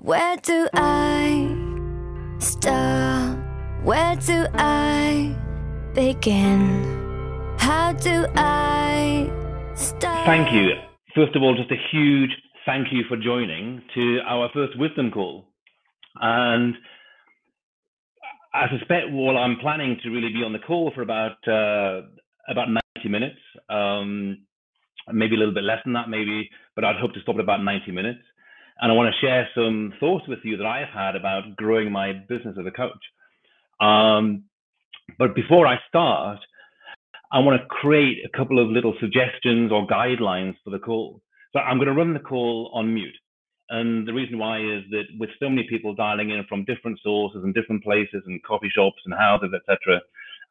Where do I start? Where do I begin? How do I start? Thank you. First of all, just a huge thank you for joining to our first wisdom call. And I suspect, well, I'm planning to really be on the call for about 90 minutes, maybe a little bit less than that, maybe, but I'd hope to stop at about 90 minutes. And I want to share some thoughts with you that I've had about growing my business as a coach. But before I start, I want to create a couple of little suggestions or guidelines for the call. So I'm going to run the call on mute. And the reason why is that with so many people dialing in from different sources and different places and coffee shops and houses, etc.,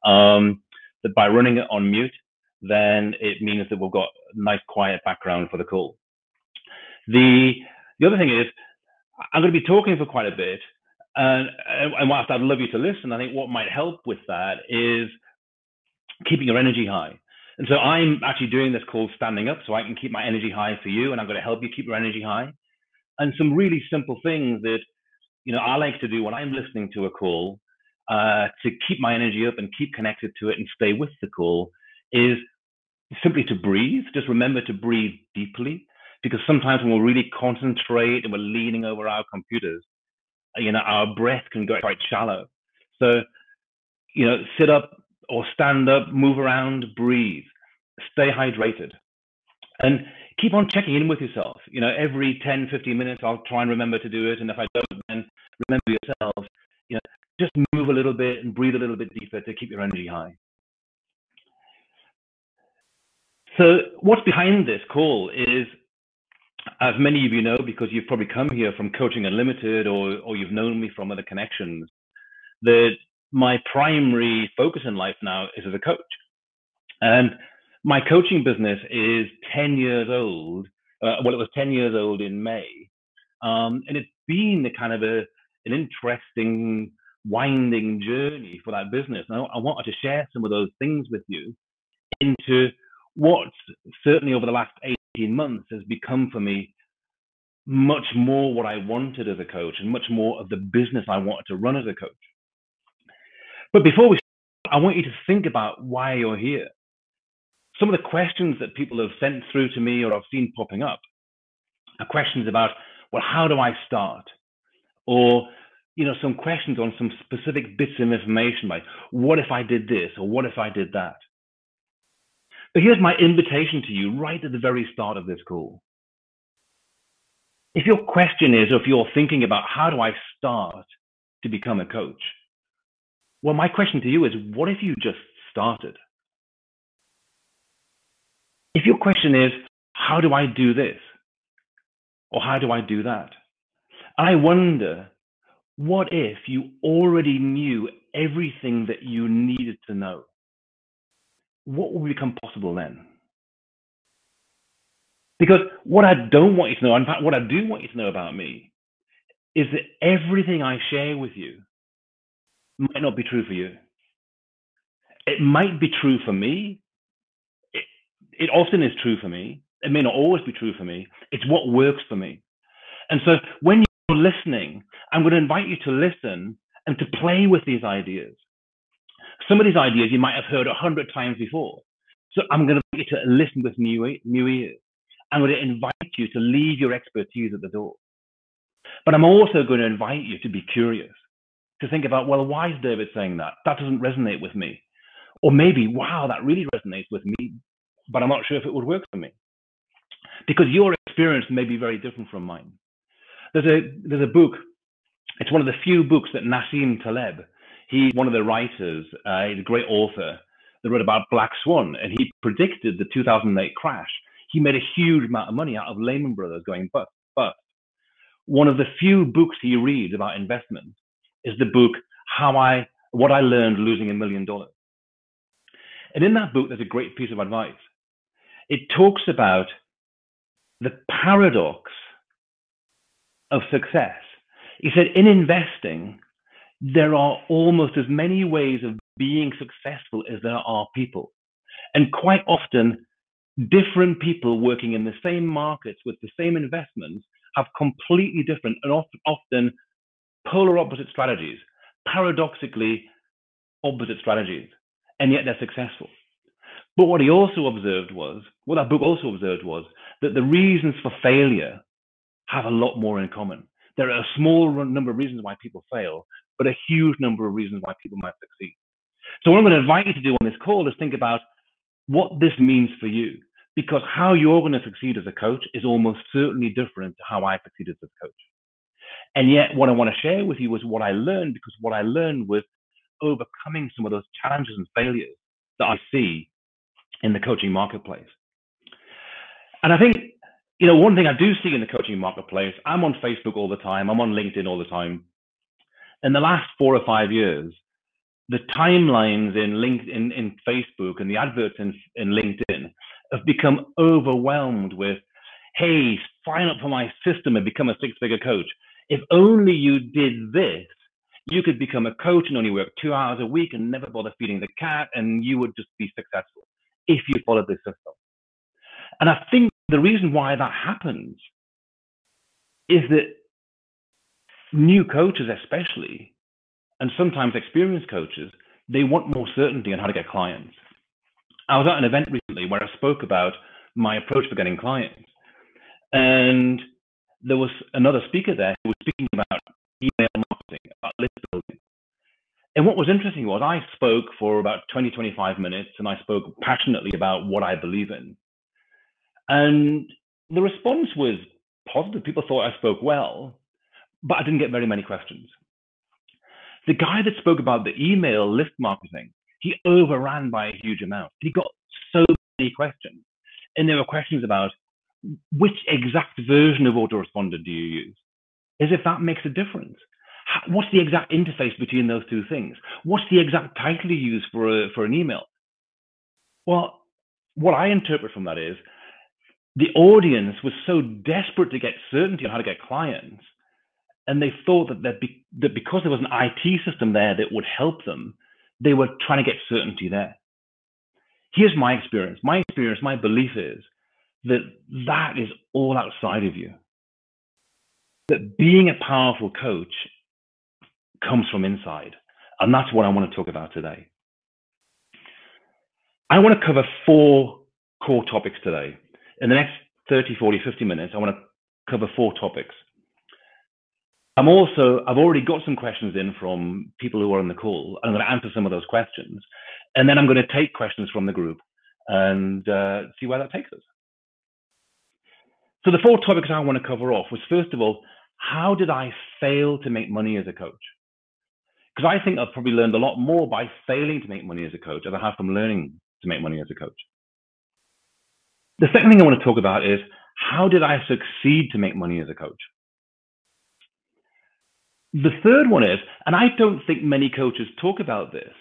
that by running it on mute, then it means that we've got a nice quiet background for the call. The other thing is, I'm going to be talking for quite a bit, and whilst I'd love you to listen, I think what might help with that is keeping your energy high. And so I'm actually doing this call standing up so I can keep my energy high for you, and I'm going to help you keep your energy high. And some really simple things that, I like to do when I'm listening to a call to keep my energy up and keep connected to it and stay with the call is simply to breathe. Just remember to breathe deeply, because sometimes when we really concentrate and we're leaning over our computers, our breath can go quite shallow. So, sit up or stand up, move around, breathe, stay hydrated, and keep on checking in with yourself. Every 10, 15 minutes, I'll try and remember to do it. And if I don't, then remember yourself, just move a little bit and breathe a little bit deeper to keep your energy high. So what's behind this call is, as many of you know, because you've probably come here from Coaching Unlimited or you've known me from other connections, that my primary focus in life now is as a coach. And my coaching business is 10 years old. Well, it was 10 years old in May. And it's been kind of an interesting, winding journey for that business. Now, I wanted to share some of those things with you into what certainly over the last 18 months has become for me much more what I wanted as a coach and much more of the business I wanted to run as a coach. But before we start, I want you to think about why you're here. Some of the questions that people have sent through to me or I've seen popping up are questions about, well, how do I start? Or, some questions on some specific bits of information like, what if I did this? Or what if I did that? But here's my invitation to you right at the very start of this call. If your question is, or if you're thinking about how do I start to become a coach? Well, my question to you is, what if you just started? If your question is, how do I do this? Or how do I do that? I wonder, what if you already knew everything that you needed to know? What will become possible then? Because what I don't want you to know, in fact, what I do want you to know about me, is that everything I share with you might not be true for you. It might be true for me. It often is true for me. It may not always be true for me. It's what works for me. And so when you're listening, I'm going to invite you to listen and to play with these ideas. Some of these ideas you might have heard 100 times before. So I'm going to invite you to listen with new ears. I'm going to invite you to leave your expertise at the door. But I'm also going to invite you to be curious, to think about, well, why is David saying that? That doesn't resonate with me. Or maybe, wow, that really resonates with me, but I'm not sure if it would work for me. Because your experience may be very different from mine. There's a book. It's one of the few books that Nassim Taleb, he's one of the writers, he's a great author that wrote about Black Swan, and he predicted the 2008 crash. He made a huge amount of money out of Lehman Brothers going bust. One of the few books he reads about investment is the book What I Learned Losing $1 Million. And in that book, there's a great piece of advice. It talks about the paradox of success. He said, in investing, there are almost as many ways of being successful as there are people. And quite often, different people working in the same markets with the same investments have completely different and often polar opposite strategies, paradoxically opposite strategies, and yet they're successful. But what he also observed was, what that book also observed was, that the reasons for failure have a lot more in common. There are a small number of reasons why people fail, but a huge number of reasons why people might succeed. So what I'm going to invite you to do on this call is think about what this means for you, because how you're going to succeed as a coach is almost certainly different to how I succeeded as a coach. And yet what I want to share with you is what I learned, because what I learned was overcoming some of those challenges and failures that I see in the coaching marketplace. And I think, one thing I do see in the coaching marketplace, I'm on Facebook all the time, I'm on LinkedIn all the time. In the last 4 or 5 years, the timelines in Facebook and the adverts in LinkedIn have become overwhelmed with, hey, sign up for my system and become a 6-figure coach. If only you did this, you could become a coach and only work 2 hours a week and never bother feeding the cat, and you would just be successful if you followed this system. And I think the reason why that happens is that new coaches especially, and sometimes experienced coaches, they want more certainty on how to get clients. I was at an event recently where I spoke about my approach for getting clients. And there was another speaker there who was speaking about email marketing, about list building. And what was interesting was I spoke for about 20, 25 minutes, and I spoke passionately about what I believe in. And the response was positive. People thought I spoke well, but I didn't get very many questions. The guy that spoke about the email list marketing, he overran by a huge amount. He got so many questions. And there were questions about which exact version of autoresponder do you use? As if that makes a difference. What's the exact interface between those two things? What's the exact title you use for an email? Well, what I interpret from that is the audience was so desperate to get certainty on how to get clients, and they thought that because there was an IT system there that would help them, they were trying to get certainty there. Here's my experience. My belief is that is all outside of you. That being a powerful coach comes from inside. And that's what I want to talk about today. I want to cover 4 core topics today. In the next 30, 40, 50 minutes, I want to cover 4 topics. I've already got some questions in from people who are on the call. I'm going to answer some of those questions. And then I'm going to take questions from the group and see where that takes us. So the 4 topics I want to cover off was, first of all, how did I fail to make money as a coach? Because I think I've probably learned a lot more by failing to make money as a coach than I have from learning to make money as a coach. The second thing I want to talk about is, how did I succeed to make money as a coach? The third one is, and I don't think many coaches talk about this,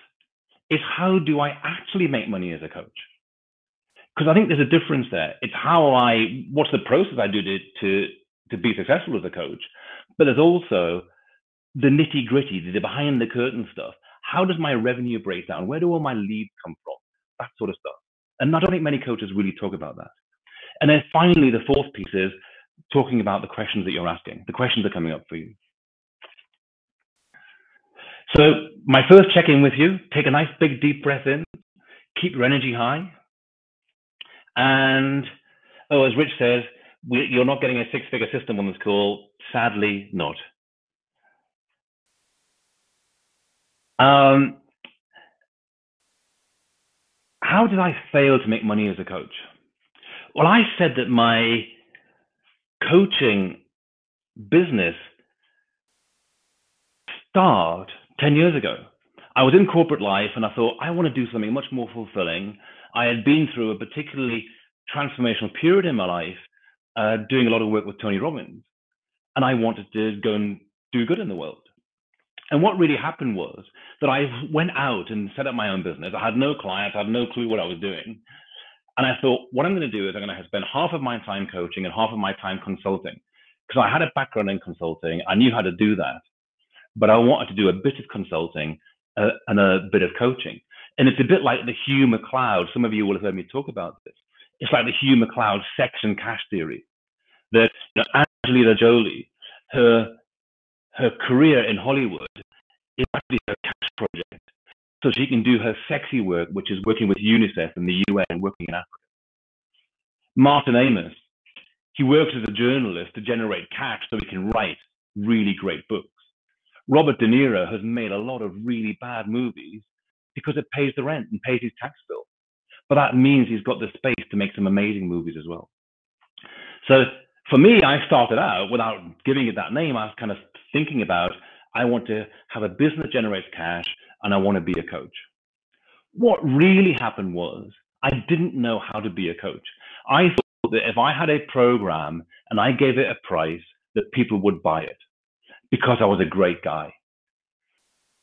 is how do I actually make money as a coach? Because I think there's a difference there. It's what's the process I do to be successful as a coach, but there's also the nitty gritty, the behind the curtain stuff. How does my revenue break down? Where do all my leads come from? That sort of stuff. And I don't think many coaches really talk about that. And then finally, the 4th piece is talking about the questions that you're asking. The questions are coming up for you. So my first check-in with you, take a nice big deep breath in, keep your energy high. And, as Rich says, you're not getting a 6-figure system on this call. Sadly, not. How did I fail to make money as a coach? Well, I said that my coaching business started 10 years ago. I was in corporate life and I thought, I want to do something much more fulfilling. I had been through a particularly transformational period in my life, doing a lot of work with Tony Robbins, and I wanted to go and do good in the world. And what really happened was that I went out and set up my own business. I had no clients, I had no clue what I was doing. And I thought, what I'm going to do is I'm going to spend half of my time coaching and half of my time consulting. Because I had a background in consulting, I knew how to do that. But I wanted to do a bit of consulting and a bit of coaching. And it's a bit like the Hugh MacLeod. Some of you will have heard me talk about this. It's like the Hugh MacLeod section cash theory. That Angelina Jolie, her career in Hollywood is actually her cash project. So she can do her sexy work, which is working with UNICEF in the UN, working in Africa. Martin Amis, he works as a journalist to generate cash so he can write really great books. Robert De Niro has made a lot of really bad movies because it pays the rent and pays his tax bill. But that means he's got the space to make some amazing movies as well. So for me, I started out without giving it that name. I was kind of thinking about, I want to have a business that generates cash and I want to be a coach. What really happened was I didn't know how to be a coach. I thought that if I had a program and I gave it a price, that people would buy it because I was a great guy.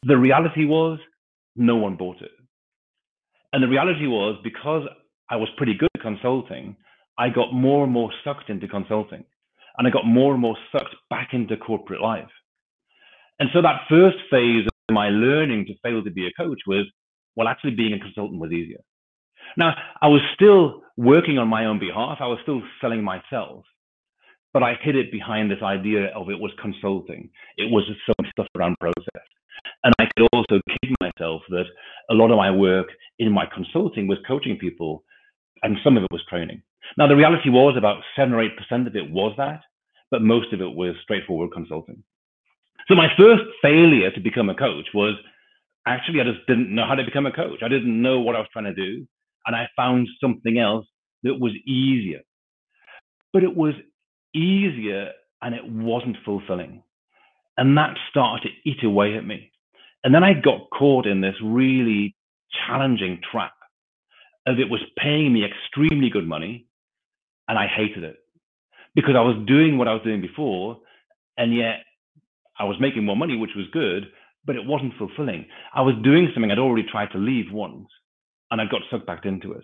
The reality was no one bought it. And the reality was because I was pretty good at consulting, I got more and more sucked into consulting and I got more and more sucked back into corporate life. And so that first phase of my learning to fail to be a coach was, well, actually being a consultant was easier. Now, I was still working on my own behalf. I was still selling myself, but I hid it behind this idea of it was consulting. It was just some stuff around process. And I could also kid myself that a lot of my work in my consulting was coaching people, and some of it was training. Now, the reality was about 7 or 8% of it was that, but most of it was straightforward consulting. So my first failure to become a coach was actually I just didn't know how to become a coach. I didn't know what I was trying to do, and I found something else that was easier. But it was easier and it wasn't fulfilling. And that started to eat away at me. And then I got caught in this really challenging trap of it was paying me extremely good money, and I hated it because I was doing what I was doing before, and yet I was making more money, which was good, but it wasn't fulfilling. I was doing something I'd already tried to leave once, and I got sucked back into it.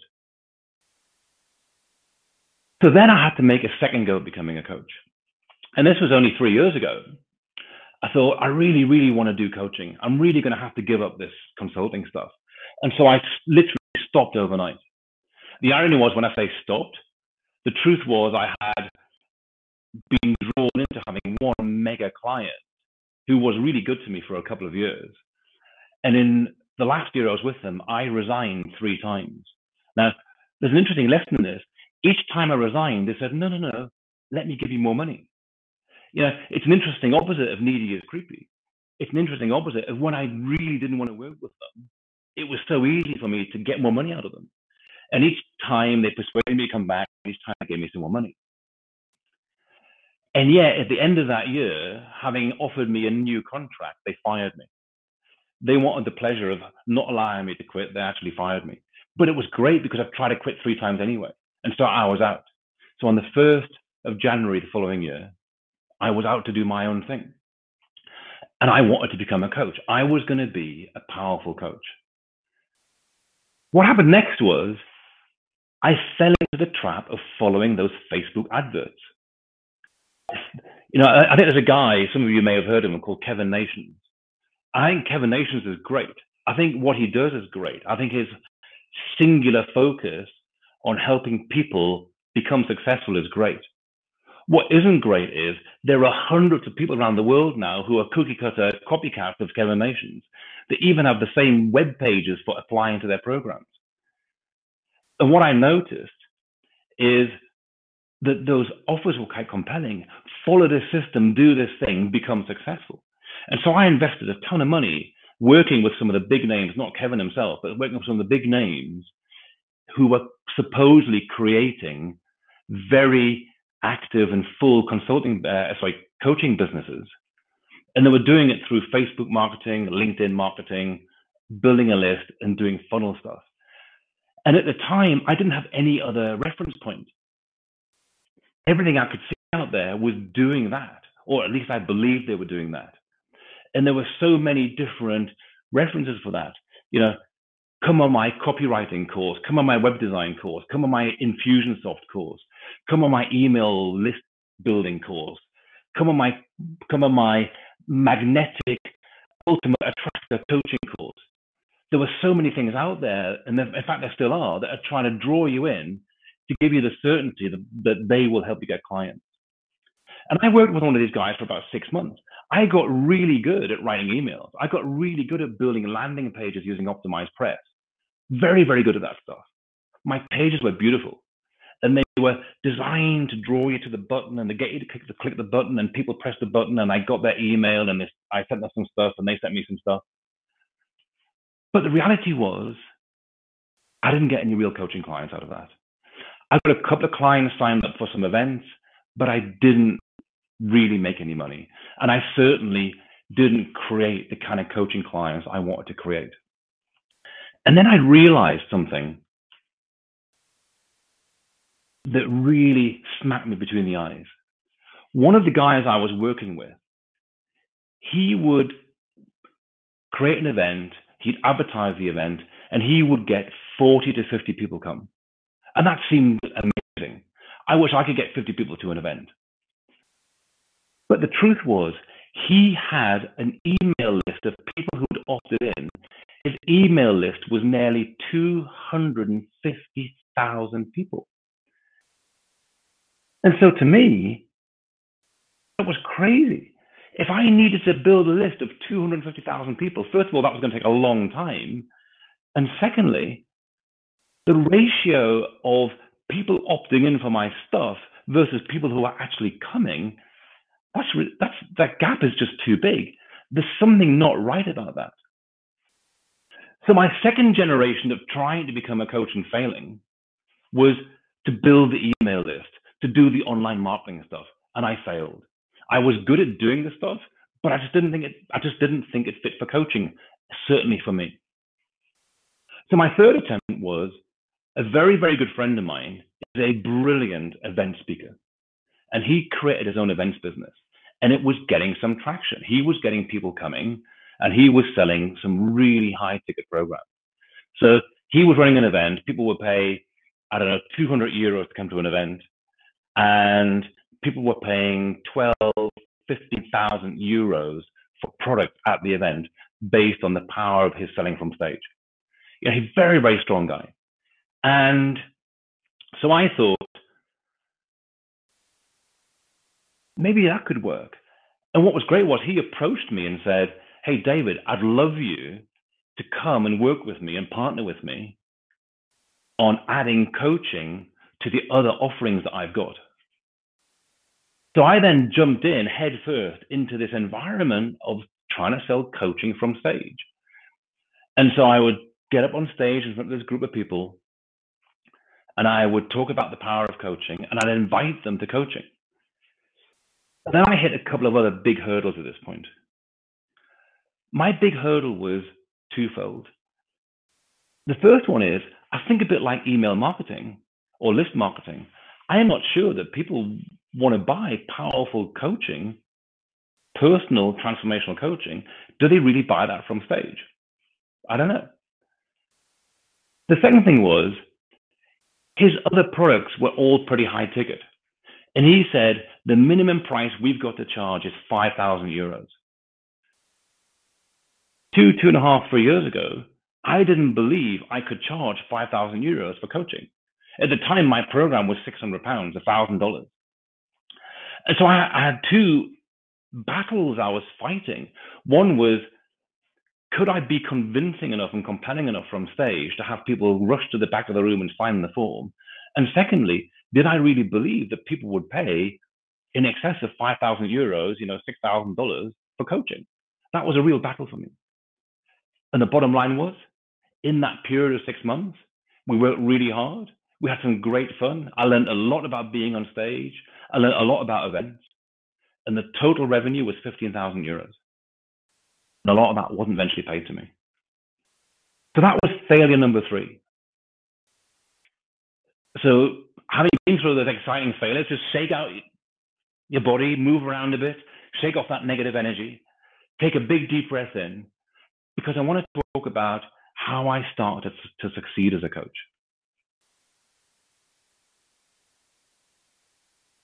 So then I had to make a second go at becoming a coach. And this was only 3 years ago. I thought, I really, really want to do coaching. I'm really going to have to give up this consulting stuff. And so I literally stopped overnight. The irony was when I say stopped, the truth was I had been drawn into having one mega client who was really good to me for a couple of years. And in the last year I was with them, I resigned 3 times. Now, there's an interesting lesson in this. Each time I resigned, they said, no, let me give you more money. You know, it's an interesting opposite of needy is creepy. It's an interesting opposite of when I really didn't want to work with them. It was so easy for me to get more money out of them. And each time they persuaded me to come back, each time they gave me some more money. And yet, at the end of that year, having offered me a new contract, they fired me. They wanted the pleasure of not allowing me to quit. They actually fired me. But it was great because I've tried to quit 3 times anyway. And so I was out. So on the 1st of January the following year, I was out to do my own thing. And I wanted to become a coach. I was going to be a powerful coach. What happened next was I fell into the trap of following those Facebook adverts. You know, I think there's a guy, some of you may have heard of him, called Kevin Nations. I think Kevin Nations is great. I think what he does is great. I think his singular focus on helping people become successful is great. What isn't great is there are hundreds of people around the world now who are cookie cutter copycats of Kevin Nations. They even have the same web pages for applying to their programs. And what I noticed is that those offers were quite compelling. Follow this system, do this thing, become successful. And so I invested a ton of money working with some of the big names, not Kevin himself, but working with some of the big names who were supposedly creating very active and full coaching businesses. And they were doing it through Facebook marketing, LinkedIn marketing, building a list and doing funnel stuff. And at the time, I didn't have any other reference point. Everything I could see out there was doing that, or at least I believed they were doing that. And there were so many different references for that. You know, come on my copywriting course, come on my web design course, come on my Infusionsoft course, come on my email list building course, come on my magnetic ultimate attractor coaching course. There were so many things out there, and in fact there still are, that are trying to draw you in to give you the certainty that they will help you get clients. And I worked with one of these guys for about 6 months. I got really good at writing emails. I got really good at building landing pages using Optimized Press. Very, very good at that stuff. My pages were beautiful. And they were designed to draw you to the button and to get you to click the button, and people press the button, and I got their email, and I sent them some stuff and they sent me some stuff. But the reality was, I didn't get any real coaching clients out of that. I got a couple of clients signed up for some events, but I didn't really make any money. And I certainly didn't create the kind of coaching clients I wanted to create. And then I realized something that really smacked me between the eyes. One of the guys I was working with, he would create an event, he'd advertise the event, and he would get 40 to 50 people come. And that seemed amazing. I wish I could get 50 people to an event. But the truth was, he had an email list of people who had opted in. His email list was nearly 250,000 people. And so to me, that was crazy. If I needed to build a list of 250,000 people, first of all, that was going to take a long time. And secondly, the ratio of people opting in for my stuff versus people who are actually coming, that gap is just too big. There's something not right about that. So my second generation of trying to become a coach and failing was to build the email list, to do the online marketing stuff, and I failed. I was good at doing the stuff, but I just didn't think it fit for coaching, certainly for me. So my third attempt was, a very, very good friend of mine is a brilliant event speaker, and he created his own events business, and it was getting some traction. He was getting people coming, and he was selling some really high ticket programs. So he was running an event. People would pay, I don't know, 200 euros to come to an event, and people were paying 12, 15,000 euros for product at the event based on the power of his selling from stage. You know, he's a very, very strong guy. And so I thought, maybe that could work. And what was great was he approached me and said, hey, David, I'd love you to come and work with me and partner with me on adding coaching to the other offerings that I've got. So I then jumped in head first into this environment of trying to sell coaching from stage. And so I would get up on stage in front of this group of people, and I would talk about the power of coaching, and I'd invite them to coaching. And then I hit a couple of other big hurdles at this point. My big hurdle was twofold. The first one is, I think a bit like email marketing or list marketing. I am not sure that people want to buy powerful coaching, personal transformational coaching. Do they really buy that from stage? I don't know. The second thing was, his other products were all pretty high ticket. And he said, the minimum price we've got to charge is 5,000 euros. 2.5, 3 years ago, I didn't believe I could charge 5,000 euros for coaching. At the time, my program was £600, $1,000. And so I had two battles I was fighting. One was, could I be convincing enough and compelling enough from stage to have people rush to the back of the room and sign the form? And secondly, did I really believe that people would pay in excess of 5,000 euros, $6,000 for coaching? That was a real battle for me. And the bottom line was, in that period of 6 months, we worked really hard. We had some great fun. I learned a lot about being on stage. I learned a lot about events. And the total revenue was 15,000 euros. And a lot of that wasn't eventually paid to me. So that was failure number 3. So having been through those exciting failures, just shake out your body, move around a bit, shake off that negative energy, take a big deep breath in, because I wanted to talk about how I started to succeed as a coach.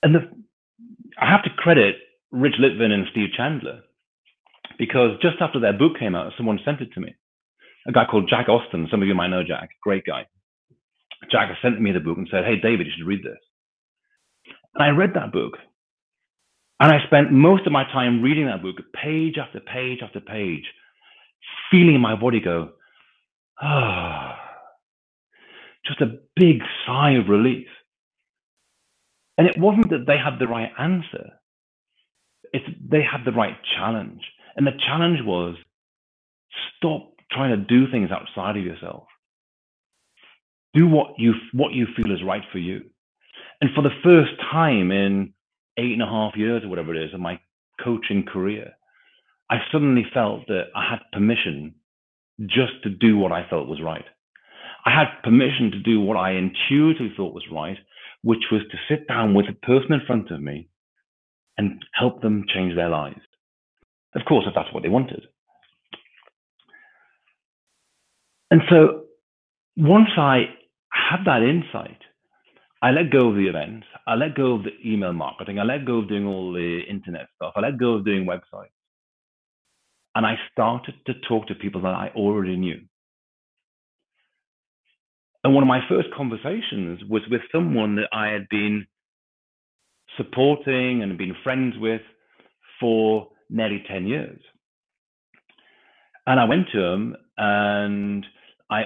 And I have to credit Rich Litvin and Steve Chandler, because just after their book came out, someone sent it to me. A guy called Jack Austin. Some of you might know Jack, great guy. Jack sent me the book and said, hey, David, you should read this. And I read that book. And I spent most of my time reading that book, page after page after page, feeling my body go, ah, just a big sigh of relief. And it wasn't that they had the right answer. They had the right challenge. And the challenge was, stop trying to do things outside of yourself. Do what you feel is right for you. And for the first time in 8.5 years or whatever it is of my coaching career, I suddenly felt that I had permission just to do what I felt was right. I had permission to do what I intuitively thought was right, which was to sit down with the person in front of me and help them change their lives. Of course, if that's what they wanted. And so once I had that insight, I let go of the events. I let go of the email marketing. I let go of doing all the internet stuff. I let go of doing websites. And I started to talk to people that I already knew. And one of my first conversations was with someone that I had been supporting and been friends with for nearly 10 years. And I went to him, and I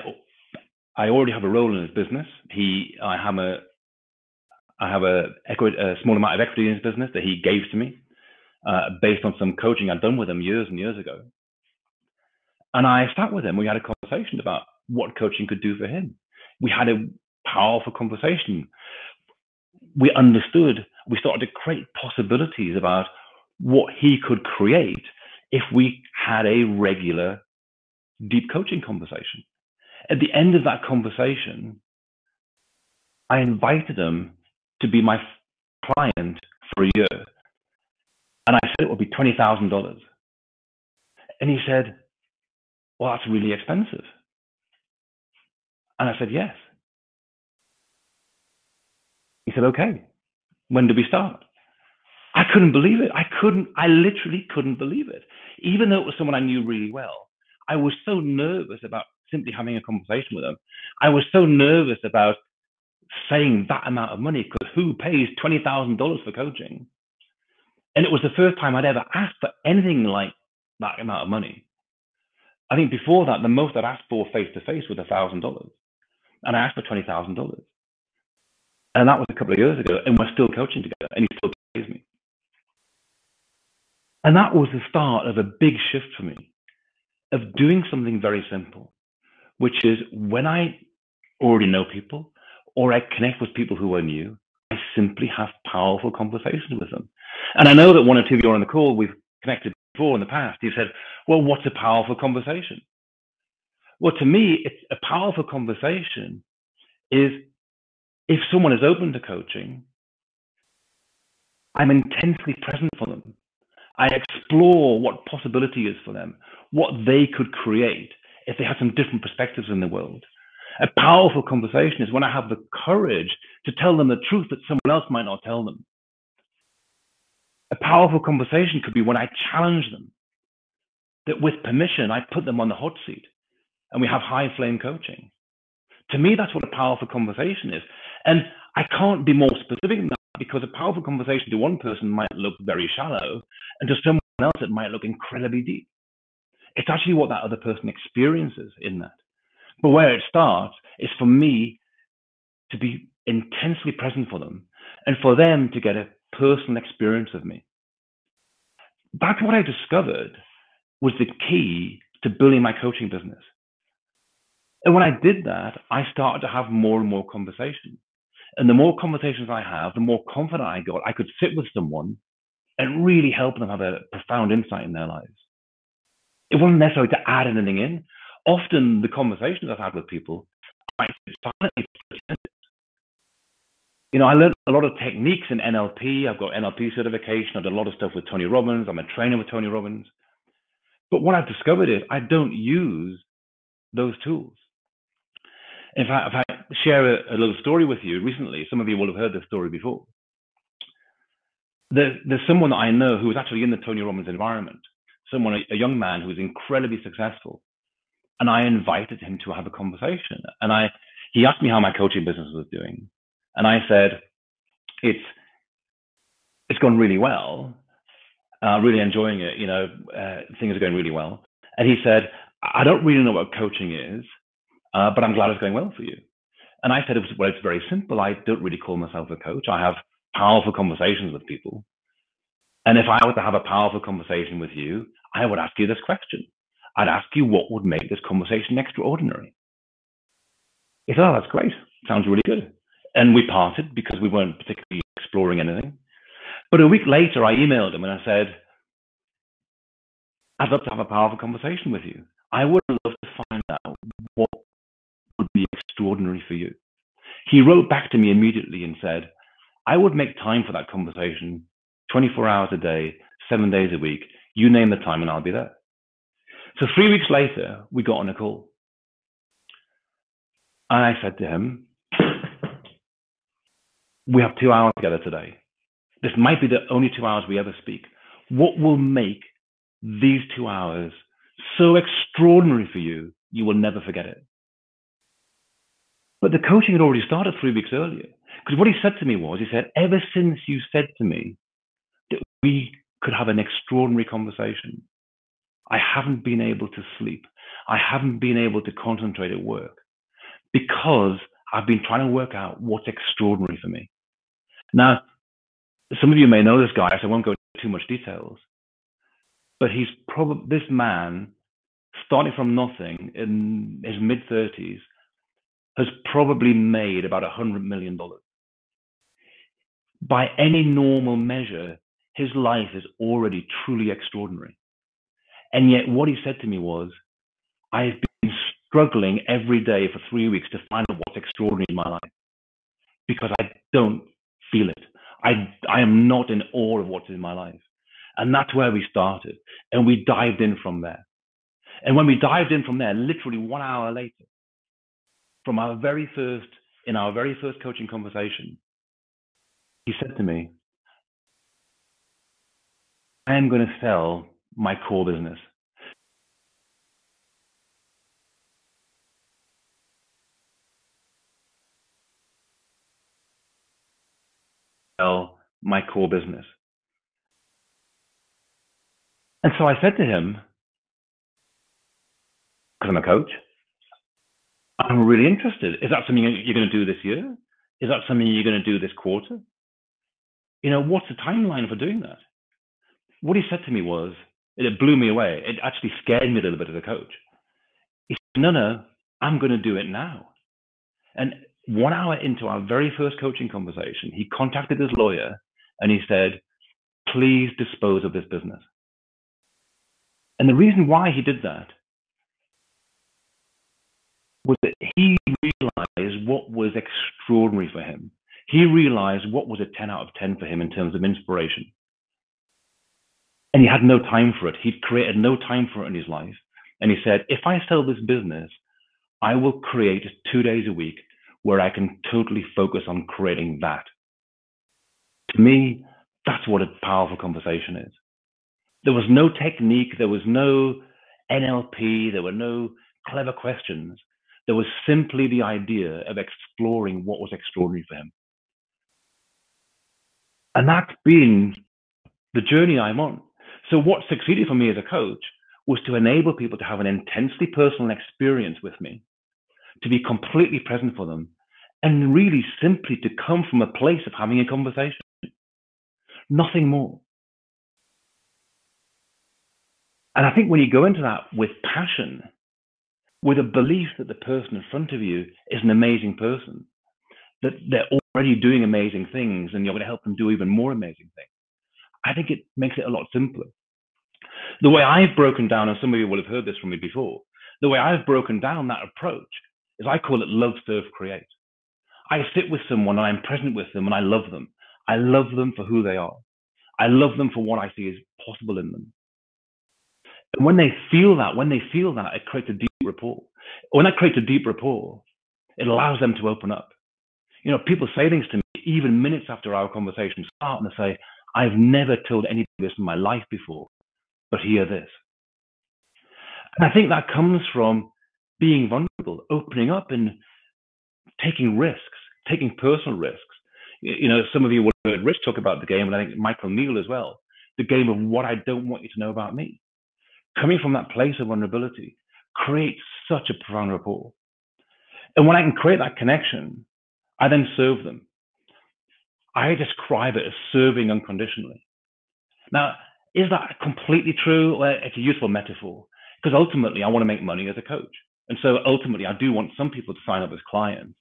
already have a role in his business. I have a small amount of equity in his business that he gave to me based on some coaching I'd done with him years and years ago. And I sat with him. We had a conversation about what coaching could do for him. We had a powerful conversation. We understood. We started to create possibilities about what he could create if we had a regular, deep coaching conversation. At the end of that conversation, I invited him to be my client for a year. And I said it would be $20,000. And he said, well, that's really expensive. And I said, yes. He said, okay, when do we start? I couldn't believe it. I literally couldn't believe it. Even though it was someone I knew really well, I was so nervous about simply having a conversation with them. I was so nervous about saying that amount of money, because who pays $20,000 for coaching? And it was the first time I'd ever asked for anything like that amount of money. I think before that, the most I'd asked for face-to-face was $1,000. And I asked for $20,000. And that was a couple of years ago, and we're still coaching together, and he still pays me. And that was the start of a big shift for me, of doing something very simple, which is when I already know people, or I connect with people who are new, I simply have powerful conversations with them. And I know that one or two of you are on the call, we've connected before in the past. You said, well, what's a powerful conversation? Well, to me, it's a powerful conversation is if someone is open to coaching, I'm intensely present for them. I explore what possibility is for them, what they could create if they had some different perspectives in the world. A powerful conversation is when I have the courage to tell them the truth that someone else might not tell them. A powerful conversation could be when I challenge them, that with permission, I put them on the hot seat and we have high flame coaching. To me, that's what a powerful conversation is. And I can't be more specific than that, because a powerful conversation to one person might look very shallow, and to someone else it might look incredibly deep. It's actually what that other person experiences in that. But where it starts is for me to be intensely present for them and for them to get a personal experience of me. That's what I discovered was the key to building my coaching business. And when I did that, I started to have more and more conversations. And the more conversations I have, the more confident I got. I could sit with someone and really help them have a profound insight in their lives. It wasn't necessarily to add anything in. Often the conversations I've had with people, I sit silently for 10 minutes. You know, I learned a lot of techniques in NLP. I've got NLP certification. I've done a lot of stuff with Tony Robbins. I'm a trainer with Tony Robbins. But what I've discovered is I don't use those tools. In fact, if I share a little story with you recently, some of you will have heard this story before. There's someone that I know who was actually in the Tony Robbins environment, a young man who was incredibly successful. And I invited him to have a conversation. And he asked me how my coaching business was doing. And I said, it's gone really well. really enjoying it. Things are going really well. And he said, I don't really know what coaching is, but I'm glad it's going well for you. And I said, well, it's very simple. I don't really call myself a coach. I have powerful conversations with people. And if I were to have a powerful conversation with you, I would ask you this question. I'd ask you what would make this conversation extraordinary. He said, oh, that's great. Sounds really good. And we parted because we weren't particularly exploring anything. But a week later, I emailed him and I said, I'd love to have a powerful conversation with you. I would love to find out what would be extraordinary for you. He wrote back to me immediately and said, I would make time for that conversation 24 hours a day, 7 days a week. You name the time and I'll be there. So 3 weeks later, we got on a call. And I said to him, we have 2 hours together today. This might be the only 2 hours we ever speak. What will make these 2 hours so extraordinary for you, you will never forget it? But the coaching had already started 3 weeks earlier. Because what he said to me was, he said, ever since you said to me that we could have an extraordinary conversation, I haven't been able to sleep. I haven't been able to concentrate at work because I've been trying to work out what's extraordinary for me. Now, some of you may know this guy, so I won't go into too much details. But he's probably, this man, starting from nothing in his mid-30s, has probably made about $100 million. By any normal measure, his life is already truly extraordinary. And yet what he said to me was, I've been struggling every day for 3 weeks to find out what's extraordinary in my life because I don't feel it. I am not in awe of what's in my life. And that's where we started. And we dived in from there. And when we dived in from there, literally 1 hour later, from our very first coaching conversation, he said to me, I am going to sell my core business. Sell my core business. And so I said to him, because I'm a coach, I'm really interested. Is that something you're going to do this year? Is that something you're going to do this quarter? What's the timeline for doing that? What he said to me was, it blew me away. It actually scared me a little bit as a coach. He said, no, I'm going to do it now. And 1 hour into our very first coaching conversation, he contacted his lawyer and he said, please dispose of this business. And the reason why he did that was that he realized what was extraordinary for him. He realized what was a 10 out of 10 for him in terms of inspiration. And he had no time for it. He'd created no time for it in his life. And he said, if I sell this business, I will create 2 days a week where I can totally focus on creating that. To me, that's what a powerful conversation is. There was no technique. There was no NLP. There were no clever questions. There was simply the idea of exploring what was extraordinary for him. And that's been the journey I'm on. So what succeeded for me as a coach was to enable people to have an intensely personal experience with me, to be completely present for them, and really simply to come from a place of having a conversation. Nothing more. And I think when you go into that with passion, with a belief that the person in front of you is an amazing person, that they're already doing amazing things and you're going to help them do even more amazing things, I think it makes it a lot simpler. The way I've broken down, and some of you will have heard this from me before, the way I've broken down that approach is I call it love, serve, create. I sit with someone and I'm present with them and I love them. I love them for who they are. I love them for what I see is possible in them. And when they feel that, it creates a deep rapport. When that creates a deep rapport, it allows them to open up. People say things to me even minutes after our conversation start and they say, I've never told anybody this in my life before, but hear this. And I think that comes from being vulnerable, opening up and taking risks, taking personal risks. Some of you will have heard Rich talk about the game, and I think Michael Neal as well. the game of what I don't want you to know about me. Coming from that place of vulnerability creates such a profound rapport. And when I can create that connection, I then serve them. I describe it as serving unconditionally. Now, is that completely true? Well, it's a useful metaphor, because ultimately I want to make money as a coach. And so ultimately I do want some people to sign up as clients.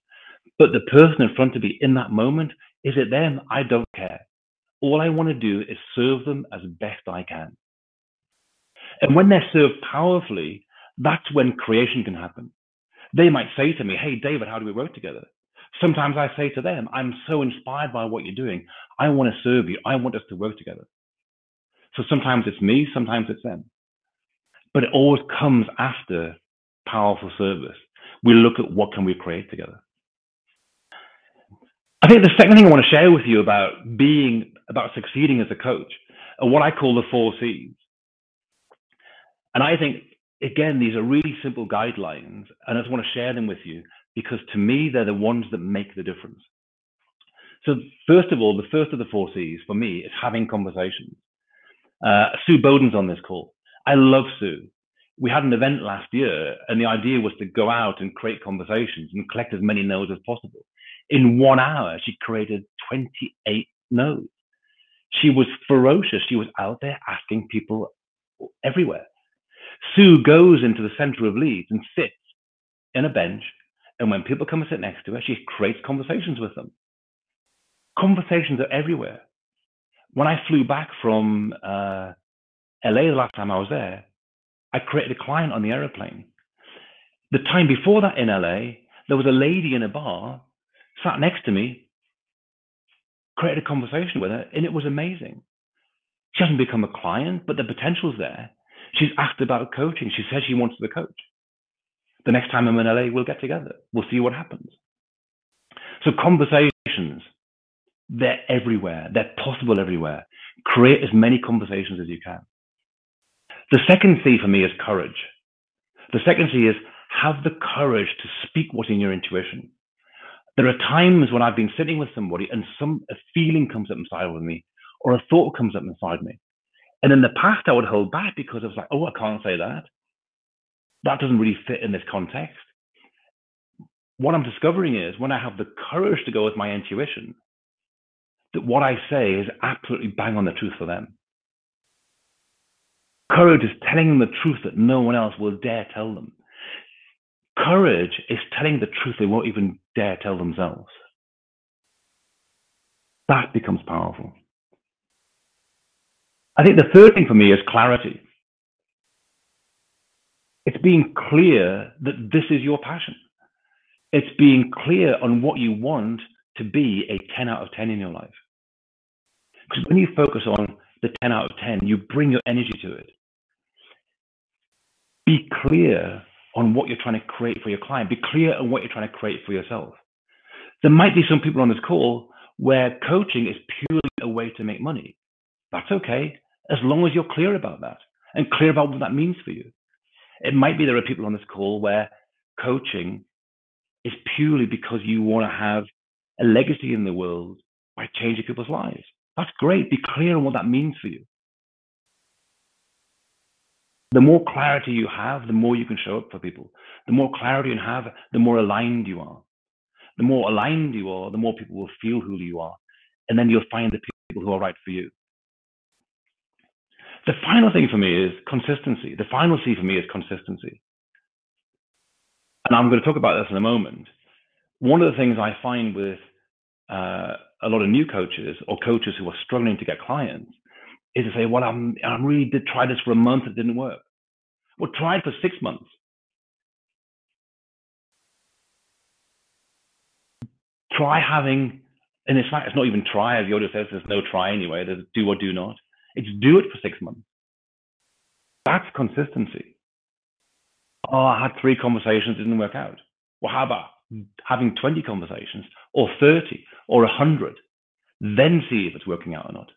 But the person in front of me in that moment, is it them? I don't care. All I want to do is serve them as best I can. And when they're served powerfully, that's when creation can happen. They might say to me, hey, David, how do we work together? Sometimes I say to them, I'm so inspired by what you're doing. I want to serve you. I want us to work together. So sometimes it's me, sometimes it's them. But it always comes after powerful service. We look at what can we create together. I think the second thing I want to share with you about succeeding as a coach are what I call the 4 C's. And I think, again, these are really simple guidelines, and I just want to share them with you because to me, they're the ones that make the difference. So first of all, the first of the 4 C's for me is having conversations. Sue Bowden's on this call. I love Sue. We had an event last year, and the idea was to go out and create conversations and collect as many no's as possible. In 1 hour, she created 28 no's. She was ferocious. She was out there asking people everywhere. Sue goes into the center of Leeds and sits in a bench, and when people come and sit next to her, she creates conversations with them. Conversations are everywhere. When I flew back from LA the last time I was there, I created a client on the airplane. The time before that in LA, there was a lady in a bar, sat next to me, created a conversation with her, and it was amazing. She hasn't become a client, but the potential's there. She's asked about coaching. She says she wants to coach. The next time I'm in LA, we'll get together. We'll see what happens. So conversations, they're everywhere. They're possible everywhere. Create as many conversations as you can. The second C for me is courage. The second C is have the courage to speak what's in your intuition. There are times when I've been sitting with somebody and a feeling comes up inside of me or a thought comes up inside me. And in the past, I would hold back because I was like, oh, I can't say that. That doesn't really fit in this context. What I'm discovering is when I have the courage to go with my intuition, that what I say is absolutely bang on the truth for them. Courage is telling them the truth that no one else will dare tell them. Courage is telling the truth they won't even dare tell themselves. That becomes powerful. I think the third thing for me is clarity. It's being clear that this is your passion. It's being clear on what you want to be a 10 out of 10 in your life. Because when you focus on the 10 out of 10, you bring your energy to it. Be clear on what you're trying to create for your client. Be clear on what you're trying to create for yourself. There might be some people on this call where coaching is purely a way to make money. That's okay, as long as you're clear about that and clear about what that means for you. It might be there are people on this call where coaching is purely because you want to have a legacy in the world by changing people's lives. That's great. Be clear on what that means for you. The more clarity you have, the more you can show up for people. The more clarity you have, the more aligned you are. The more aligned you are, the more people will feel who you are. And then you'll find the people who are right for you. The final thing for me is consistency. The final C for me is consistency. And I'm going to talk about this in a moment. One of the things I find with a lot of new coaches or coaches who are struggling to get clients is to say, well, I really did try this for a month, it didn't work. Well, try it for 6 months. Try having, and in fact, it's not even try, as Yoda says, there's no try anyway, there's do or do not. It's do it for 6 months. That's consistency. Oh, I had 3 conversations, it didn't work out. Well, how about having 20 conversations or 30 or 100, then see if it's working out or not.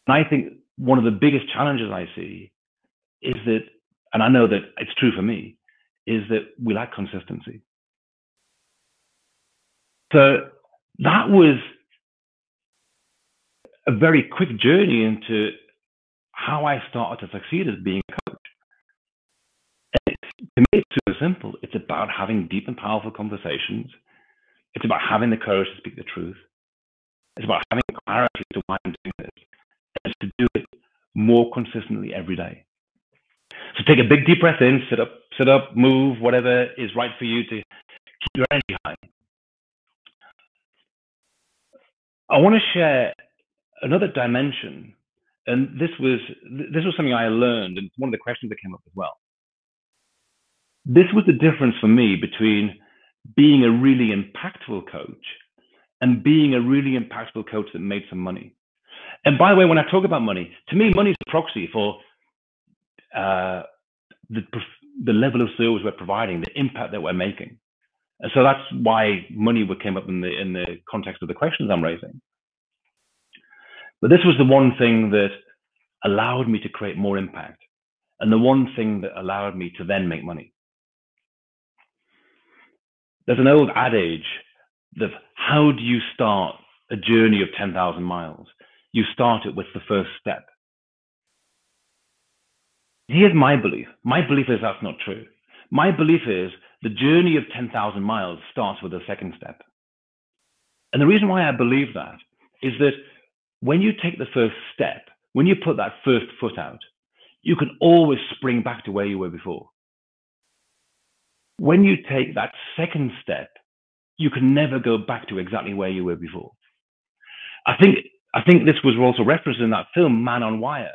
And I think one of the biggest challenges I see is that, and I know that it's true for me, is that we lack consistency. So that was a very quick journey into how I started to succeed as being a coach. And to me, it's super simple. It's about having deep and powerful conversations. It's about having the courage to speak the truth. It's about having clarity to why I'm doing this. And it's to do it more consistently every day. So take a big deep breath in, sit up, move, whatever is right for you to keep your energy high. I want to share another dimension, and this was something I learned, and it's one of the questions that came up as well. This was the difference for me between being a really impactful coach and being a really impactful coach that made some money. And by the way, when I talk about money, to me, money is a proxy for the level of service we're providing, the impact that we're making. And so that's why money came up in the context of the questions I'm raising. But this was the one thing that allowed me to create more impact, and the one thing that allowed me to then make money. There's an old adage that how do you start a journey of 10,000 miles? You start it with the first step. Here's my belief. My belief is that's not true. My belief is the journey of 10,000 miles starts with the second step. And the reason why I believe that is that when you take the first step, when you put that first foot out, you can always spring back to where you were before. When you take that second step, you can never go back to exactly where you were before. I think this was also referenced in that film, Man on Wire.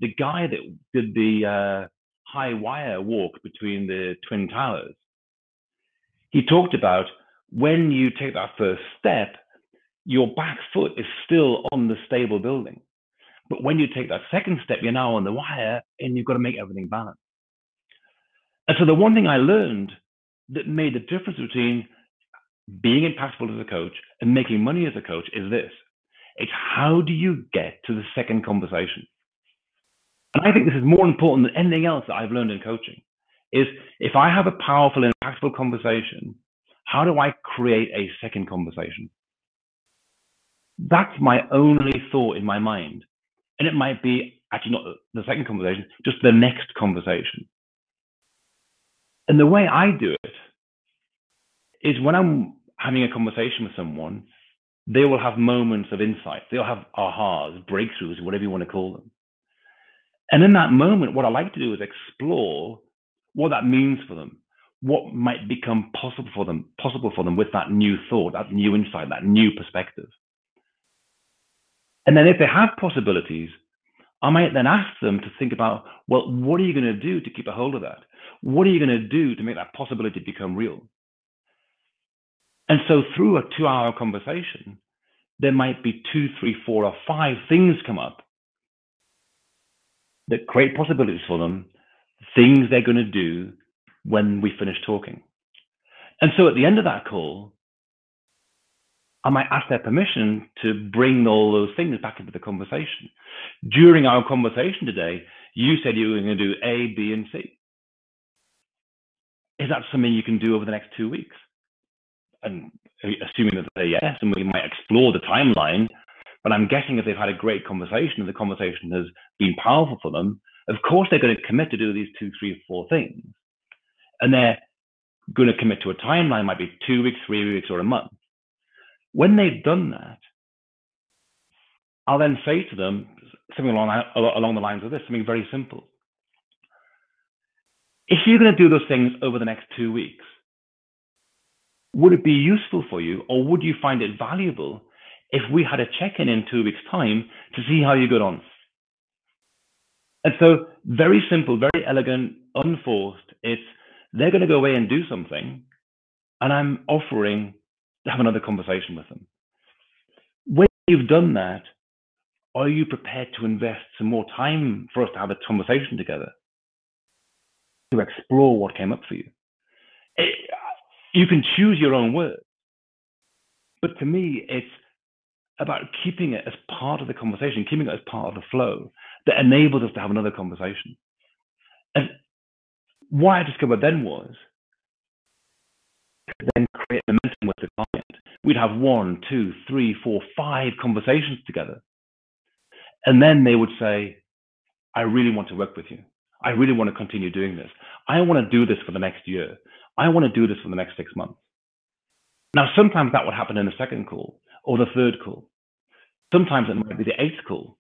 The guy that did the high wire walk between the Twin Towers, he talked about when you take that first step, your back foot is still on the stable building. But when you take that second step, you're now on the wire and you've got to make everything balance. And so the one thing I learned that made the difference between being impactful as a coach and making money as a coach is this. It's how do you get to the second conversation? And I think this is more important than anything else that I've learned in coaching, is if I have a powerful and impactful conversation, how do I create a second conversation? That's my only thought in my mind. And it might be actually not the second conversation, just the next conversation. And the way I do it is when I'm having a conversation with someone, they will have moments of insight. They'll have ahas, breakthroughs, whatever you want to call them. And in that moment, what I like to do is explore what that means for them, what might become possible for them with that new thought, that new insight, that new perspective. And then if they have possibilities, I might then ask them to think about, well, what are you going to do to keep a hold of that? What are you going to do to make that possibility become real? And so through a 2-hour conversation, there might be 2, 3, 4, or 5 things come up that create possibilities for them, things they're going to do when we finish talking. And so at the end of that call, I might ask their permission to bring all those things back into the conversation. During our conversation today, you said you were going to do A, B, and C. Is that something you can do over the next 2 weeks? And assuming that they say yes, and we might explore the timeline, but I'm guessing if they've had a great conversation and the conversation has been powerful for them, of course they're going to commit to do these 2, 3, 4 things. And they're going to commit to a timeline, might be 2 weeks, 3 weeks, or a month. When they've done that, I'll then say to them something along the lines of this, something very simple. If you're going to do those things over the next 2 weeks, would it be useful for you, or would you find it valuable if we had a check-in in 2 weeks' time to see how you got on? And so very simple, very elegant, unforced. It's they're going to go away and do something, and I'm offering to have another conversation with them. When you've done that, are you prepared to invest some more time for us to have a conversation together, to explore what came up for you? You can choose your own words, but to me, it's about keeping it as part of the conversation, keeping it as part of the flow that enables us to have another conversation. And what I discovered then was then create momentum with the client. We'd have 1, 2, 3, 4, 5 conversations together. And then they would say, I really want to work with you. I really want to continue doing this. I want to do this for the next year. I want to do this for the next 6 months. Now, sometimes that would happen in the second call or the third call. Sometimes it might be the 8th call.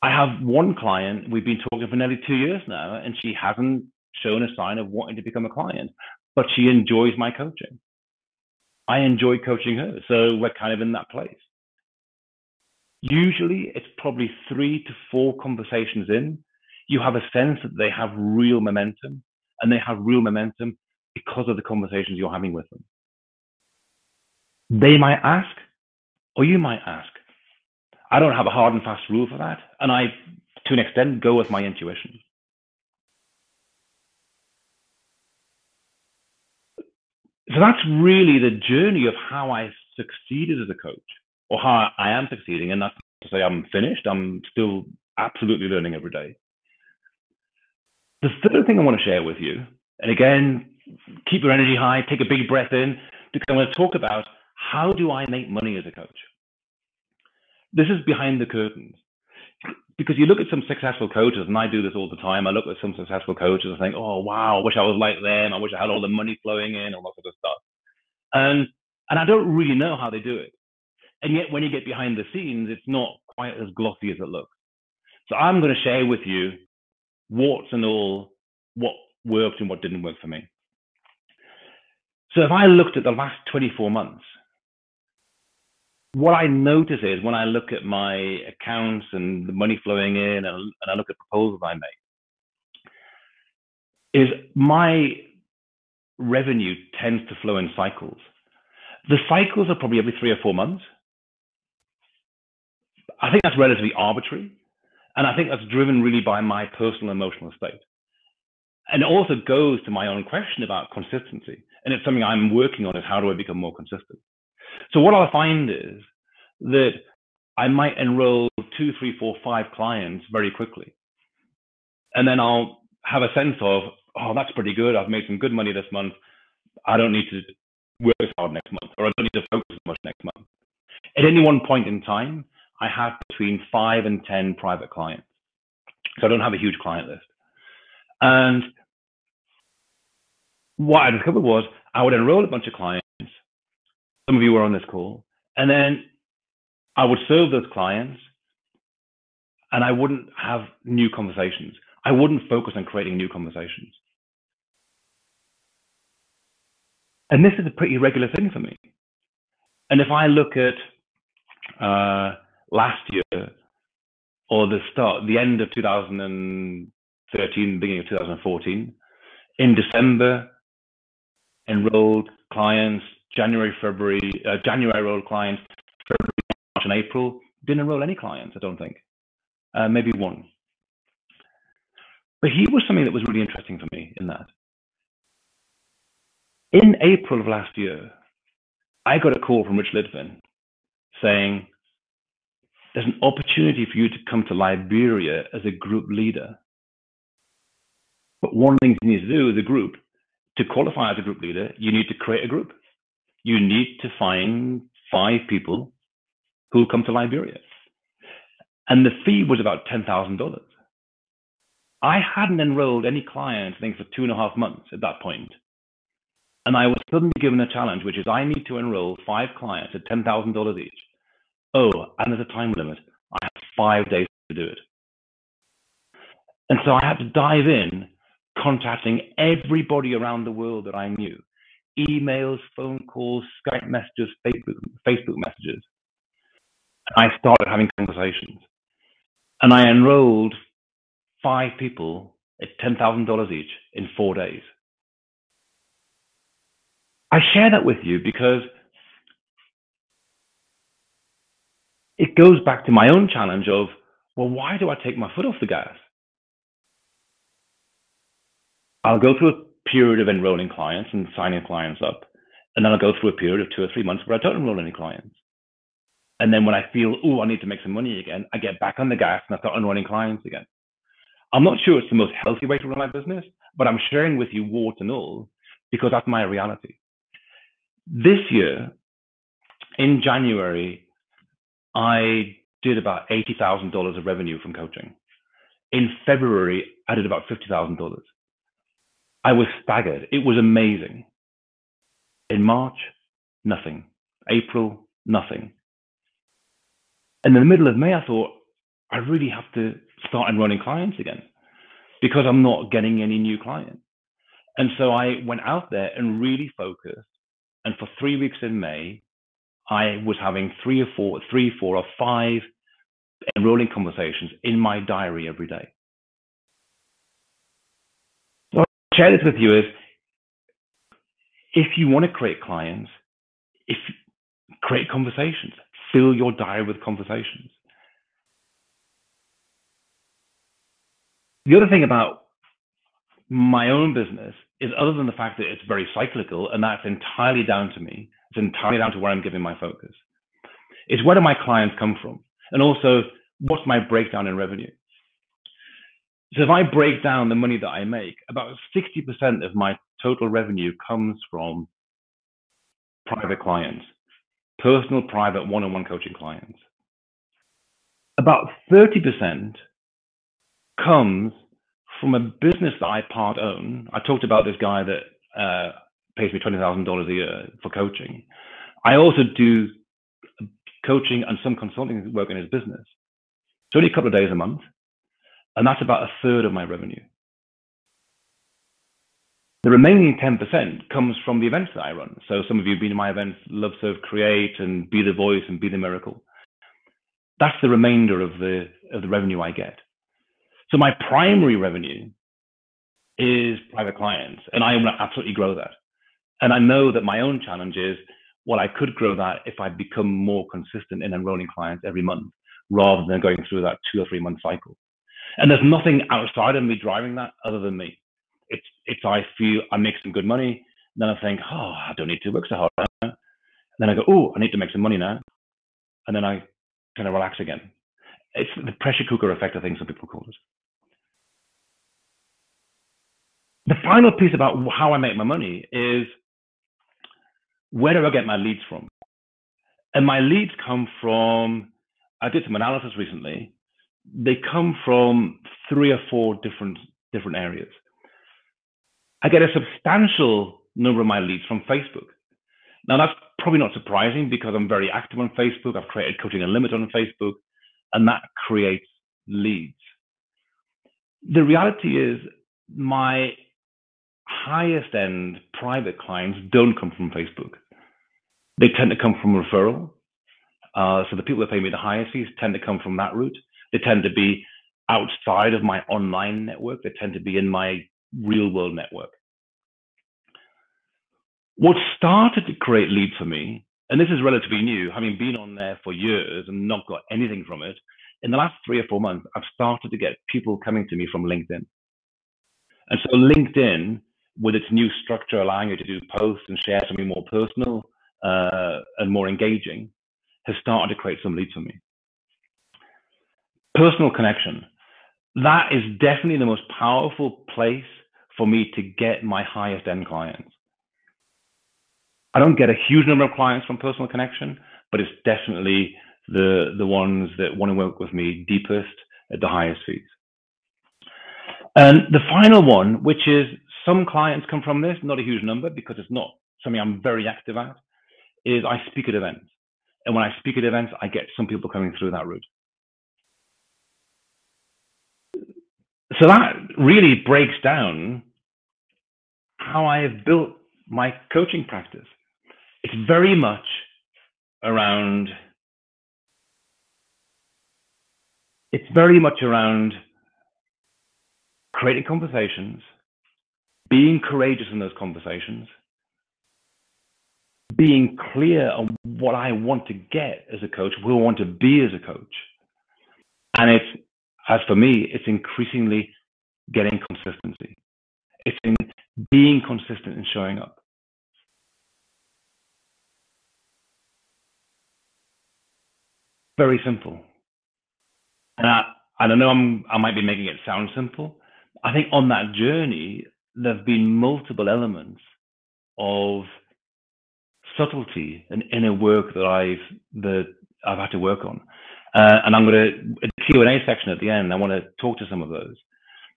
I have one client, we've been talking for nearly 2 years now, and she hasn't shown a sign of wanting to become a client, but she enjoys my coaching. I enjoy coaching her, so we're kind of in that place. Usually, it's probably 3 to 4 conversations in. You have a sense that they have real momentum, and they have real momentum because of the conversations you're having with them. They might ask, or you might ask. I don't have a hard and fast rule for that, and I, to an extent, go with my intuition. So that's really the journey of how I succeeded as a coach, or how I am succeeding. And that's to say I'm finished. I'm still absolutely learning every day. The third thing I want to share with you, and again, keep your energy high, take a big breath in, because I want to talk about how do I make money as a coach. This is behind the curtains. Because you look at some successful coaches, and I do this all the time. I look at some successful coaches and think, oh, wow, I wish I was like them. I wish I had all the money flowing in, all that sort of stuff. And I don't really know how they do it. And yet when you get behind the scenes, it's not quite as glossy as it looks. So I'm going to share with you warts and all, what worked and what didn't work for me. So if I looked at the last 24 months, what I notice is when I look at my accounts and the money flowing in, and I look at proposals I make, is my revenue tends to flow in cycles. The cycles are probably every 3 or 4 months. I think that's relatively arbitrary. And I think that's driven really by my personal emotional state. And it also goes to my own question about consistency. And it's something I'm working on, is how do I become more consistent? So what I'll find is that I might enroll 2, 3, 4, 5 clients very quickly. And then I'll have a sense of, oh, that's pretty good. I've made some good money this month. I don't need to work as hard next month, or I don't need to focus as much next month. At any one point in time, I have between 5 and 10 private clients. So I don't have a huge client list. And what I discovered was I would enroll a bunch of clients. Some of you were on this call. And then I would serve those clients, and I wouldn't have new conversations. I wouldn't focus on creating new conversations. And this is a pretty regular thing for me. And if I look at last year, or the end of 2013, beginning of 2014, in December, enrolled clients, January enrolled clients, February, March, and April, didn't enroll any clients, I don't think. Maybe one. But here was something that was really interesting for me in that. In April of last year, I got a call from Rich Litvin saying, there's an opportunity for you to come to Liberia as a group leader. But one of the things you need to do as a group, to qualify as a group leader, you need to create a group. You need to find 5 people who will come to Liberia. And the fee was about $10,000. I hadn't enrolled any clients, I think, for 2.5 months at that point. And I was suddenly given a challenge, which is I need to enroll 5 clients at $10,000 each. Oh, and there's a time limit. I have 5 days to do it. And so I had to dive in, contacting everybody around the world that I knew. Emails, phone calls, Skype messages, Facebook messages. I started having conversations. And I enrolled 5 people at $10,000 each in 4 days. I share that with you because it goes back to my own challenge of, well, why do I take my foot off the gas? I'll go through a period of enrolling clients and signing clients up. And then I'll go through a period of 2 or 3 months where I don't enroll any clients. And then when I feel, oh, I need to make some money again, I get back on the gas and I start enrolling clients again. I'm not sure it's the most healthy way to run my business, but I'm sharing with you warts and all because that's my reality. This year, in January, I did about $80,000 of revenue from coaching. In February, I did about $50,000. I was staggered. It was amazing. In March, nothing. April, nothing. And in the middle of May, I thought, I really have to start enrolling clients again because I'm not getting any new clients. And so I went out there and really focused. And for 3 weeks in May, I was having three, four, or five enrolling conversations in my diary every day. So I'll share this with you is, if you want to create clients, create conversations, fill your diary with conversations. The other thing about my own business is, other than the fact that it's very cyclical, and that's entirely down to me, it's entirely down to where I'm giving my focus, is where do my clients come from? And also, what's my breakdown in revenue? So if I break down the money that I make, about 60% of my total revenue comes from private clients, personal, private, one-on-one coaching clients. About 30% comes from a business that I part own. I talked about this guy that pays me $20,000 a year for coaching. I also do coaching and some consulting work in his business. It's only a couple of days a month, and that's about a third of my revenue. The remaining 10% comes from the events that I run. So some of you have been to my events, Love, Serve, Create, and Be the Voice and Be the Miracle. That's the remainder of the revenue I get. So my primary revenue is private clients, and I want to absolutely grow that. And I know that my own challenge is, well, I could grow that if I become more consistent in enrolling clients every month, rather than going through that 2 or 3 month cycle. And there's nothing outside of me driving that other than me. It's I feel I make some good money, then I think, oh, I don't need to work so hard now. And then I go, oh, I need to make some money now. And then I kind of relax again. It's the pressure cooker effect, I think some people call it. The final piece about how I make my money is, where do I get my leads from? And my leads come from, I did some analysis recently. They come from 3 or 4 different areas. I get a substantial number of my leads from Facebook. Now, that's probably not surprising because I'm very active on Facebook. I've created Coaching Unlimited on Facebook, and that creates leads. The reality is, my highest end private clients don't come from Facebook. They tend to come from referral. So the people that pay me the highest fees tend to come from that route. They tend to be outside of my online network. They tend to be in my real world network. What started to create leads for me, and this is relatively new, having been on there for years and not got anything from it, in the last 3 or 4 months, I've started to get people coming to me from LinkedIn. And so LinkedIn, with its new structure allowing you to do posts and share something more personal and more engaging, has started to create some leads for me. Personal connection. That is definitely the most powerful place for me to get my highest end clients. I don't get a huge number of clients from personal connection, but it's definitely the ones that want to work with me deepest at the highest fees. And the final one, which is, some clients come from this, not a huge number because it's not something I'm very active at, is I speak at events. And when I speak at events, I get some people coming through that route. So that really breaks down how I have built my coaching practice. It's very much around creating conversations, being courageous in those conversations, being clear on what I want to get as a coach, who I want to be as a coach. And it's, as for me, it's increasingly getting consistency. It's in being consistent and showing up. Very simple. And I don't know, I might be making it sound simple. I think on that journey, there have been multiple elements of subtlety and inner work that I've had to work on. And I'm going to, in the Q&A section at the end, I want to talk to some of those.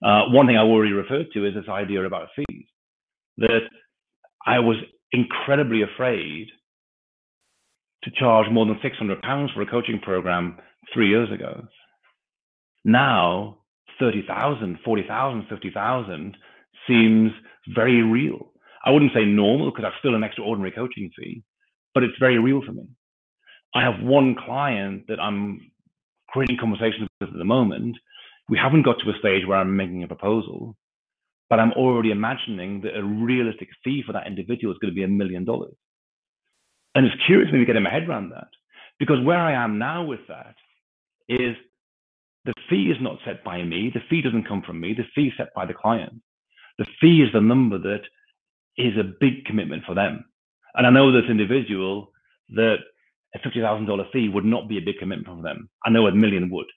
One thing I already referred to is this idea about fees, that I was incredibly afraid to charge more than £600 for a coaching program 3 years ago. Now, 30,000, 40,000, 50,000 seems very real. I wouldn't say normal because that's still an extraordinary coaching fee, but it's very real for me. I have one client that I'm creating conversations with at the moment. We haven't got to a stage where I'm making a proposal, but I'm already imagining that a realistic fee for that individual is going to be $1 million. And it's curious for me getting my head around that, because where I am now with that is the fee is not set by me. The fee doesn't come from me. The fee is set by the client. The fee is the number that is a big commitment for them. And I know this individual that a $50,000 fee would not be a big commitment for them. I know $1 million would.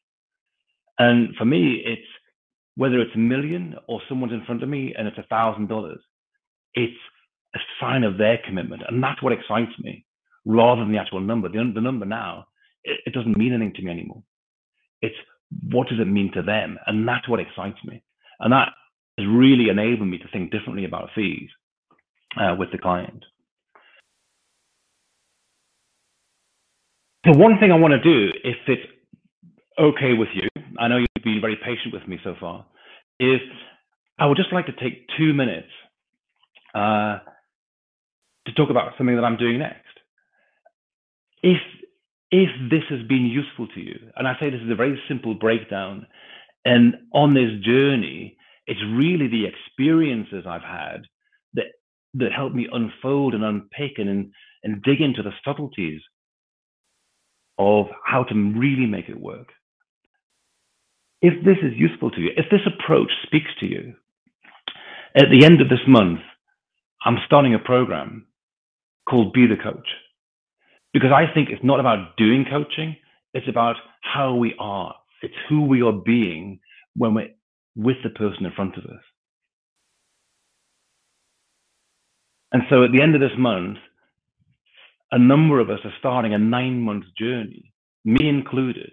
And for me, it's whether it's $1 million or someone's in front of me and it's $1,000, it's a sign of their commitment. And that's what excites me rather than the actual number. The number now, it doesn't mean anything to me anymore. It's what does it mean to them? And that's what excites me. And that has really enabled me to think differently about fees with the client. The one thing I want to do, if it's okay with you, I know you've been very patient with me so far, is I would just like to take 2 minutes to talk about something that I'm doing next. If this has been useful to you, and I say this is a very simple breakdown, and on this journey, it's really the experiences I've had that help me unfold and unpick and dig into the subtleties of how to really make it work. If this is useful to you, if this approach speaks to you, at the end of this month, I'm starting a program called Be the Coach. Because I think it's not about doing coaching, it's about how we are. It's who we are being when we're with the person in front of us. And so at the end of this month, a number of us are starting a 9-month journey, me included,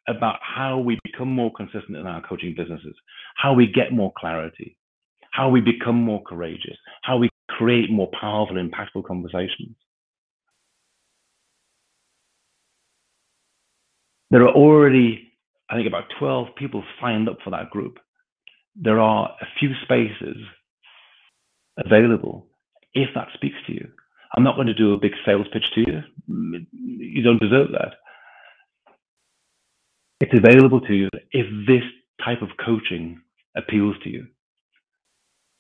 about how we become more consistent in our coaching businesses, how we get more clarity, how we become more courageous, how we create more powerful, impactful conversations. There are already, I think, about 12 people signed up for that group. There are a few spaces available if that speaks to you. I'm not going to do a big sales pitch to you. You don't deserve that. It's available to you if this type of coaching appeals to you.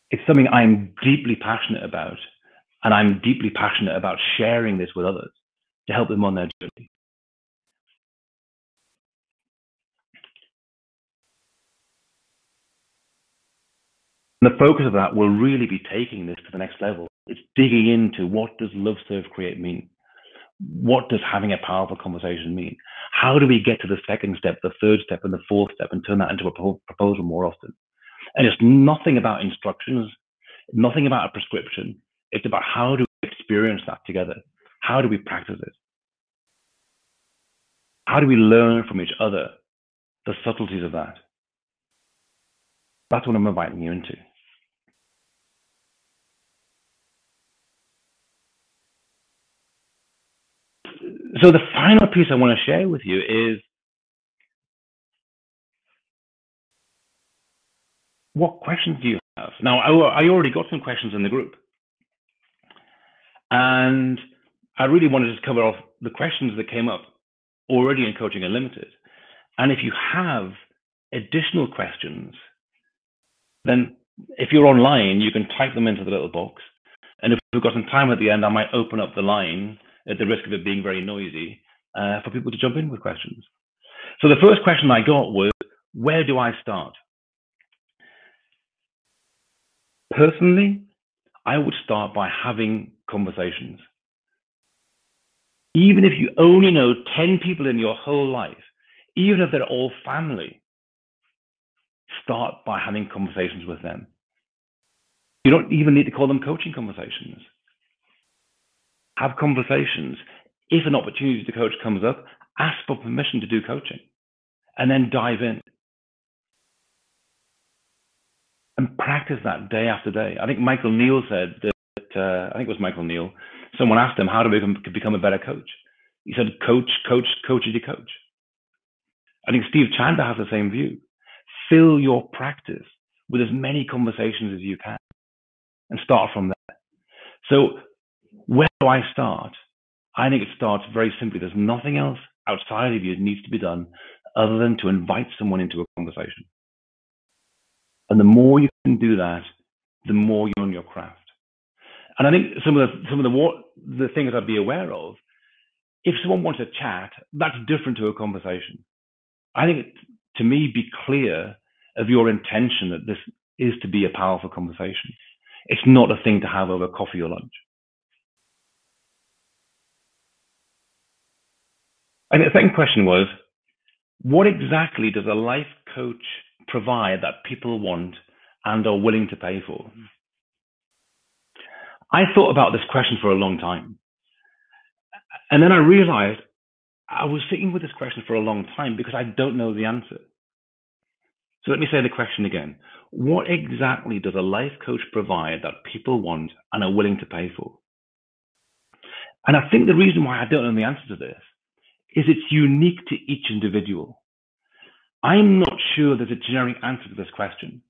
It's something I'm deeply passionate about, and I'm deeply passionate about sharing this with others to help them on their journey. And the focus of that will really be taking this to the next level. It's digging into what does love, serve, create mean? What does having a powerful conversation mean? How do we get to the second step, the third step, and the fourth step and turn that into a proposal more often? And it's nothing about instructions, nothing about a prescription. It's about how do we experience that together? How do we practice it? How do we learn from each other the subtleties of that? That's what I'm inviting you into. So the final piece I want to share with you is what questions do you have? Now, I already got some questions in the group. And I really want to just cover off the questions that came up already in Coaching Unlimited. And if you have additional questions, then if you're online, you can type them into the little box. And if we've got some time at the end, I might open up the line at the risk of it being very noisy for people to jump in with questions. So the first question I got was, where do I start? Personally, I would start by having conversations. Even if you only know 10 people in your whole life, even if they're all family, start by having conversations with them. You don't even need to call them coaching conversations. Have conversations. If an opportunity to coach comes up, ask for permission to do coaching, and then dive in and practice that day after day. I think Michael Neal said that, I think it was Michael Neal, someone asked him, how do we become a better coach? He said, coach as you coach. I think Steve Chandler has the same view. Fill your practice with as many conversations as you can and start from there. So where do I start? I think it starts very simply. There's nothing else outside of you that needs to be done other than to invite someone into a conversation. And the more you can do that, the more you own your craft. And I think some of the things I'd be aware of, if someone wants to chat, that's different to a conversation. I think to me, be clear of your intention that this is to be a powerful conversation. It's not a thing to have over coffee or lunch. And the second question was, what exactly does a life coach provide that people want and are willing to pay for? I thought about this question for a long time. And then I realized I was sitting with this question for a long time because I don't know the answer. So let me say the question again. What exactly does a life coach provide that people want and are willing to pay for? And I think the reason why I don't know the answer to this is it's unique to each individual. I'm not sure there's a generic answer to this question.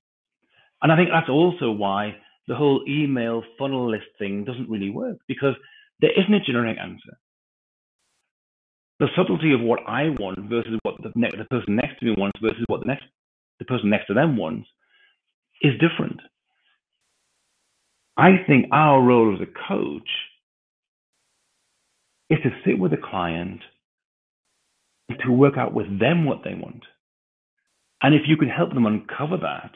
And I think that's also why the whole email funnel list thing doesn't really work, because there isn't a generic answer. The subtlety of what I want versus what the person next to me wants versus what the person next to them wants is different. I think our role as a coach is to sit with a client and to work out with them what they want. And if you can help them uncover that,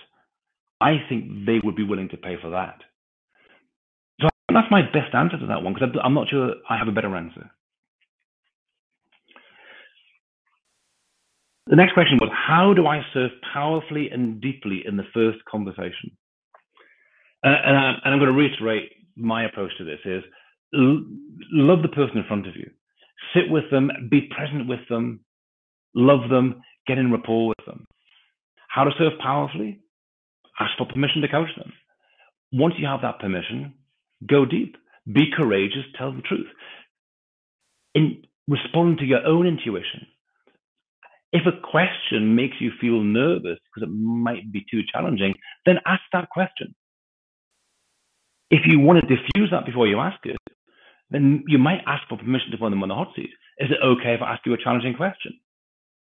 I think they would be willing to pay for that. So that's my best answer to that one, because I'm not sure I have a better answer. The next question was, how do I serve powerfully and deeply in the first conversation? And I'm going to reiterate my approach to this is, love the person in front of you. Sit with them, be present with them, love them, get in rapport with them. How to serve powerfully? Ask for permission to coach them. Once you have that permission, go deep. Be courageous, tell the truth. Respond to your own intuition. If a question makes you feel nervous because it might be too challenging, then ask that question. If you want to diffuse that before you ask it, then you might ask for permission to put them on the hot seat. Is it okay if I ask you a challenging question?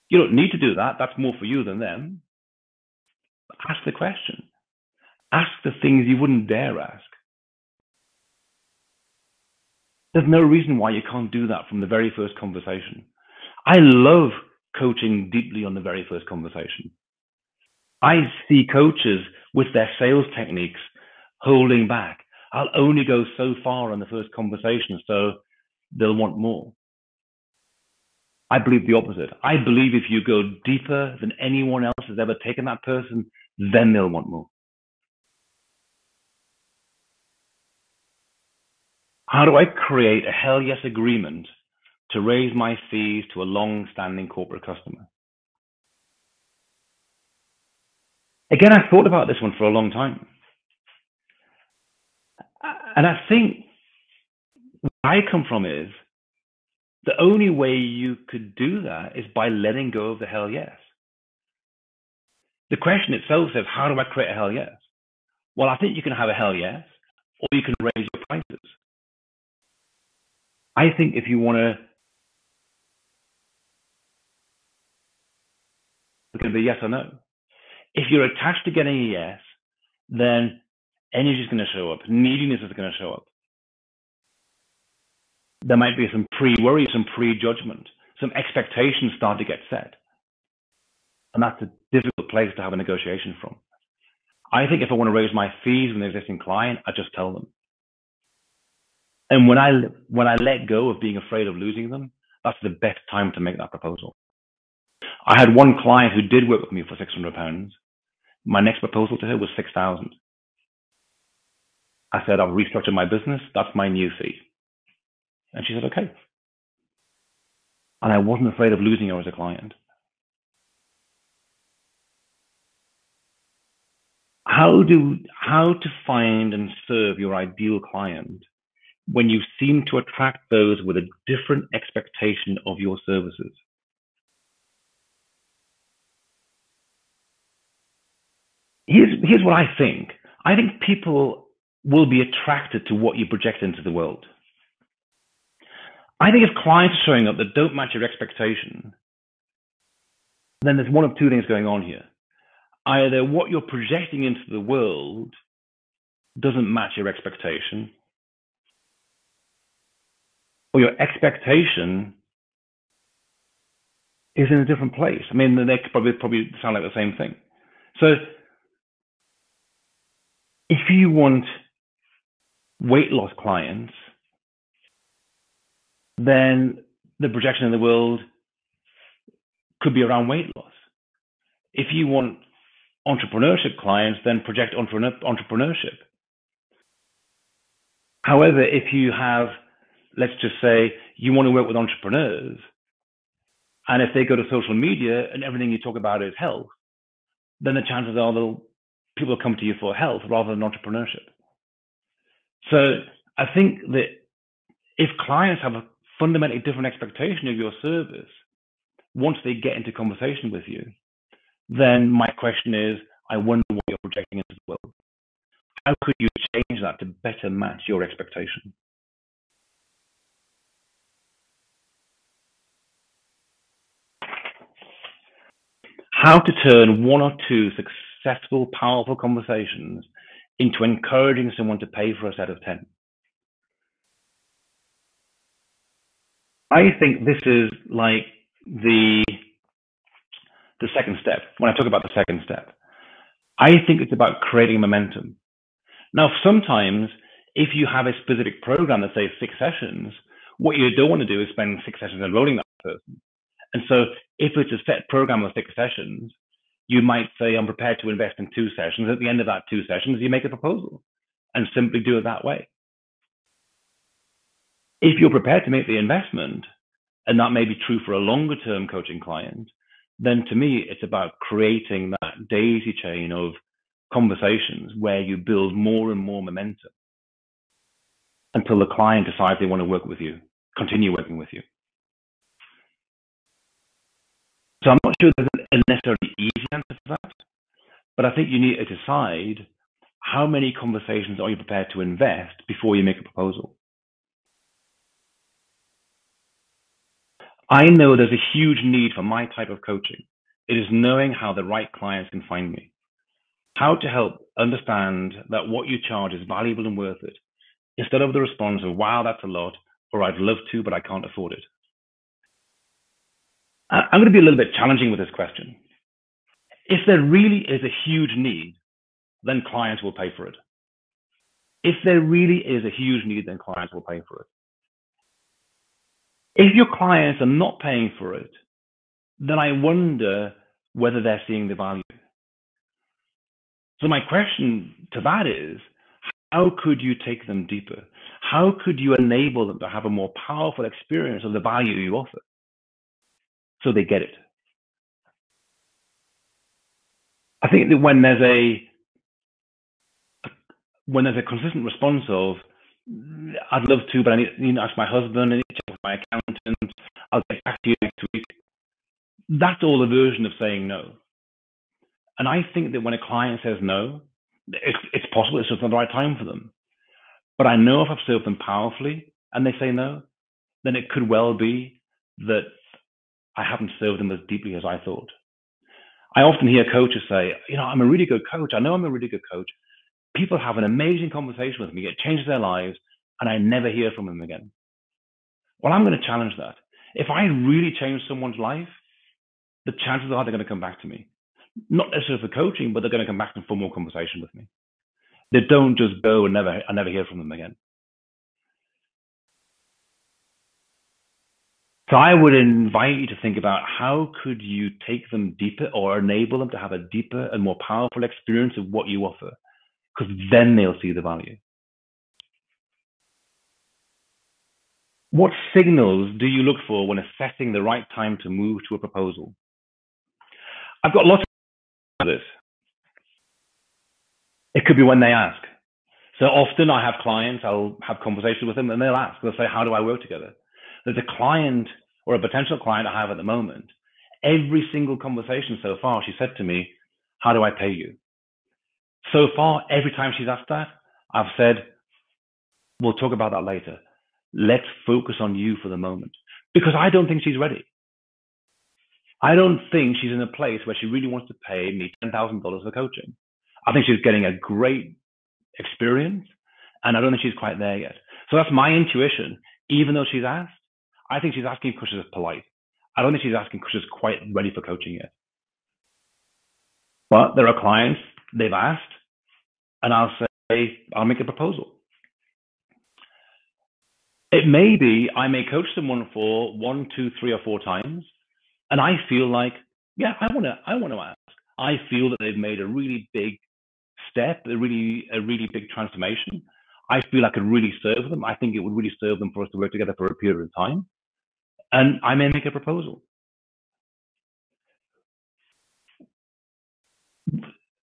You don't need to do that. That's more for you than them. Ask the question. Ask the things you wouldn't dare ask. There's no reason why you can't do that from the very first conversation. I love coaching deeply on the very first conversation. I see coaches with their sales techniques holding back. I'll only go so far on the first conversation, so they'll want more. I believe the opposite. I believe if you go deeper than anyone else has ever taken that person, then they'll want more. How do I create a hell yes agreement to raise my fees to a long-standing corporate customer? Again, I thought about this one for a long time. And I think where I come from is the only way you could do that is by letting go of the hell yes. The question itself says, how do I create a hell yes? Well, I think you can have a hell yes, or you can raise your prices. I think if you want to, it's going to be yes or no. If you're attached to getting a yes, then energy is going to show up. Neediness is going to show up. There might be some pre-worry, some pre-judgment, some expectations start to get set. And that's a difficult place to have a negotiation from. I think if I want to raise my fees with an existing client, I just tell them. And when I let go of being afraid of losing them, that's the best time to make that proposal. I had one client who did work with me for £600. My next proposal to her was $6,000. I said, I've restructured my business. That's my new fee. And she said, okay. and I wasn't afraid of losing her as a client. How to find and serve your ideal client when you seem to attract those with a different expectation of your services? Here's what I think. I think people will be attracted to what you project into the world. I think if clients are showing up that don't match your expectation, then there's one of two things going on here. Either what you're projecting into the world doesn't match your expectation, or your expectation is in a different place. I mean, they probably sound like the same thing. So if you want weight loss clients, then the projection in the world could be around weight loss. If you want entrepreneurship clients, then project entrepreneurship. However, if you have, let's just say, you want to work with entrepreneurs, and if they go to social media and everything you talk about is health, then the chances are people will come to you for health rather than entrepreneurship. So I think that if clients have a fundamentally different expectation of your service, once they get into conversation with you, then my question is, I wonder what you're projecting into the world. How could you change that to better match your expectation? How to turn one or two successful, powerful conversations into encouraging someone to pay for a set of 10. I think this is like the second step. When I talk about the second step, I think it's about creating momentum. Now, sometimes if you have a specific program that says 6 sessions, what you don't want to do is spend 6 sessions enrolling that person. And so if it's a set program of 6 sessions, you might say, I'm prepared to invest in 2 sessions. At the end of that 2 sessions, you make a proposal and simply do it that way. If you're prepared to make the investment, and that may be true for a longer term coaching client, then to me, it's about creating that daisy chain of conversations where you build more and more momentum until the client decides they want to work with you, continue working with you. So I'm not sure there's a necessarily easy answer for that, but I think you need to decide how many conversations are you prepared to invest before you make a proposal. I know there's a huge need for my type of coaching. It is knowing how the right clients can find me, how to help understand that what you charge is valuable and worth it, instead of the response of, wow, that's a lot, or I'd love to, but I can't afford it. I'm going to be a little bit challenging with this question. If there really is a huge need, then clients will pay for it. If there really is a huge need, then clients will pay for it. If your clients are not paying for it, then I wonder whether they're seeing the value. So my question to that is, how could you take them deeper? How could you enable them to have a more powerful experience of the value you offer so they get it? I think that when there's a consistent response of, I'd love to, but I need to ask my husband, I need to check with my accountant, I'll get back to you next week. That's all a version of saying no. And I think that when a client says no, it's possible it's just not the right time for them. But I know if I've served them powerfully and they say no, then it could well be that I haven't served them as deeply as I thought. I often hear coaches say, I'm a really good coach. I know I'm a really good coach. People have an amazing conversation with me. It changes their lives, and I never hear from them again. Well, I'm going to challenge that. If I really change someone's life, the chances are they're going to come back to me. Not necessarily for coaching, but they're going to come back for more conversation with me. They don't just go and I never hear from them again. So I would invite you to think about how could you take them deeper or enable them to have a deeper and more powerful experience of what you offer, because then they'll see the value. What signals do you look for when assessing the right time to move to a proposal? I've got lots of this. It could be when they ask. So often I have clients, I'll have conversations with them and they'll ask, they'll say, how do I work together? There's a client or a potential client I have at the moment. Every single conversation so far, she said to me, how do I pay you? So far, every time she's asked that, I've said, we'll talk about that later. Let's focus on you for the moment. Because I don't think she's ready. I don't think she's in a place where she really wants to pay me $10,000 for coaching. I think she's getting a great experience, and I don't think she's quite there yet. So that's my intuition. Even though she's asked, I think she's asking because she's polite. I don't think she's asking because she's quite ready for coaching yet. But there are clients, they've asked, and I'll say, I'll make a proposal. It may be I may coach someone for 1, 2, 3, or 4 times, and I feel like, yeah, I want to ask. I feel that they've made a really big step, a really big transformation. I feel I could really serve them. I think it would really serve them for us to work together for a period of time. And I may make a proposal.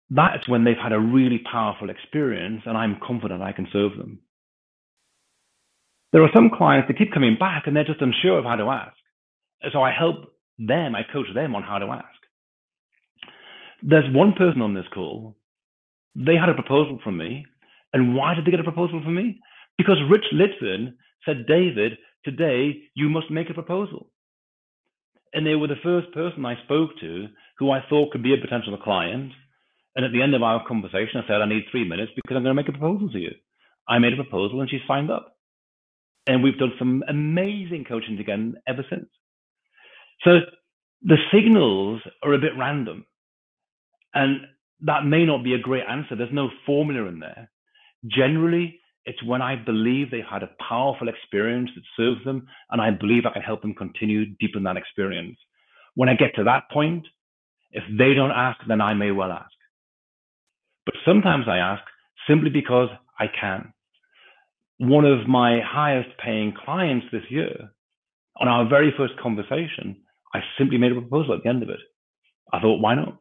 That's when they've had a really powerful experience and I'm confident I can serve them. There are some clients that keep coming back and they're just unsure of how to ask. So I help them, I coach them on how to ask. There's one person on this call, they had a proposal from me. And why did they get a proposal from me? Because Rich Litvin said, David, today you must make a proposal. And they were the first person I spoke to who I thought could be a potential client. And at the end of our conversation, I said, I need 3 minutes because I'm going to make a proposal to you. I made a proposal and she signed up. And we've done some amazing coaching together ever since. So the signals are a bit random. And that may not be a great answer. There's no formula in there. Generally, it's when I believe they've had a powerful experience that serves them, and I believe I can help them continue deepen that experience. When I get to that point, if they don't ask, then I may well ask. But sometimes I ask simply because I can. One of my highest paying clients this year, on our very first conversation, I simply made a proposal at the end of it. I thought, why not?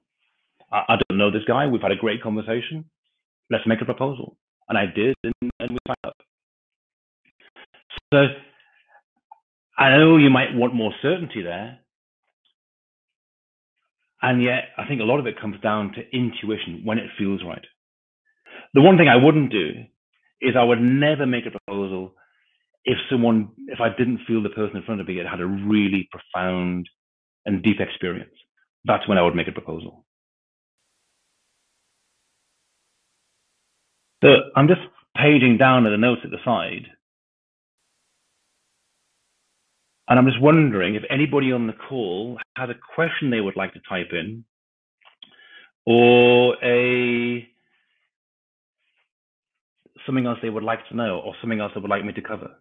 I don't know this guy. We've had a great conversation. Let's make a proposal. And I did, and we signed up. So I know you might want more certainty there. And yet, I think a lot of it comes down to intuition when it feels right. The one thing I wouldn't do is I would never make a proposal if I didn't feel the person in front of me had a really profound and deep experience. That's when I would make a proposal. So I'm just paging down the notes at the side. And I'm just wondering if anybody on the call has a question they would like to type in, or something else they would like to know, or something else they would like me to cover.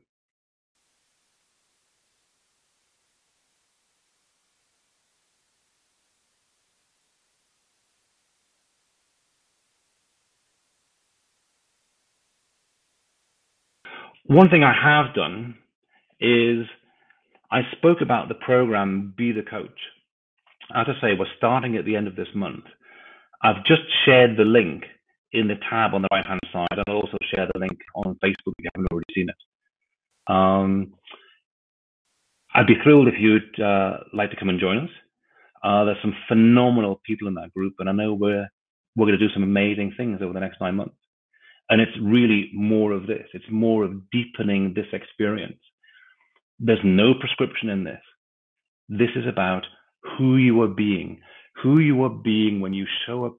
One thing I have done is I spoke about the program Be the Coach. As I say, we're starting at the end of this month. I've just shared the link in the tab on the right-hand side, and I'll also share the link on Facebook if you haven't already seen it. I'd be thrilled if you'd like to come and join us. There's some phenomenal people in that group, and I know we're going to do some amazing things over the next 9 months. And it's really more of this. It's more of deepening this experience. There's no prescription in this. This is about who you are being when you show up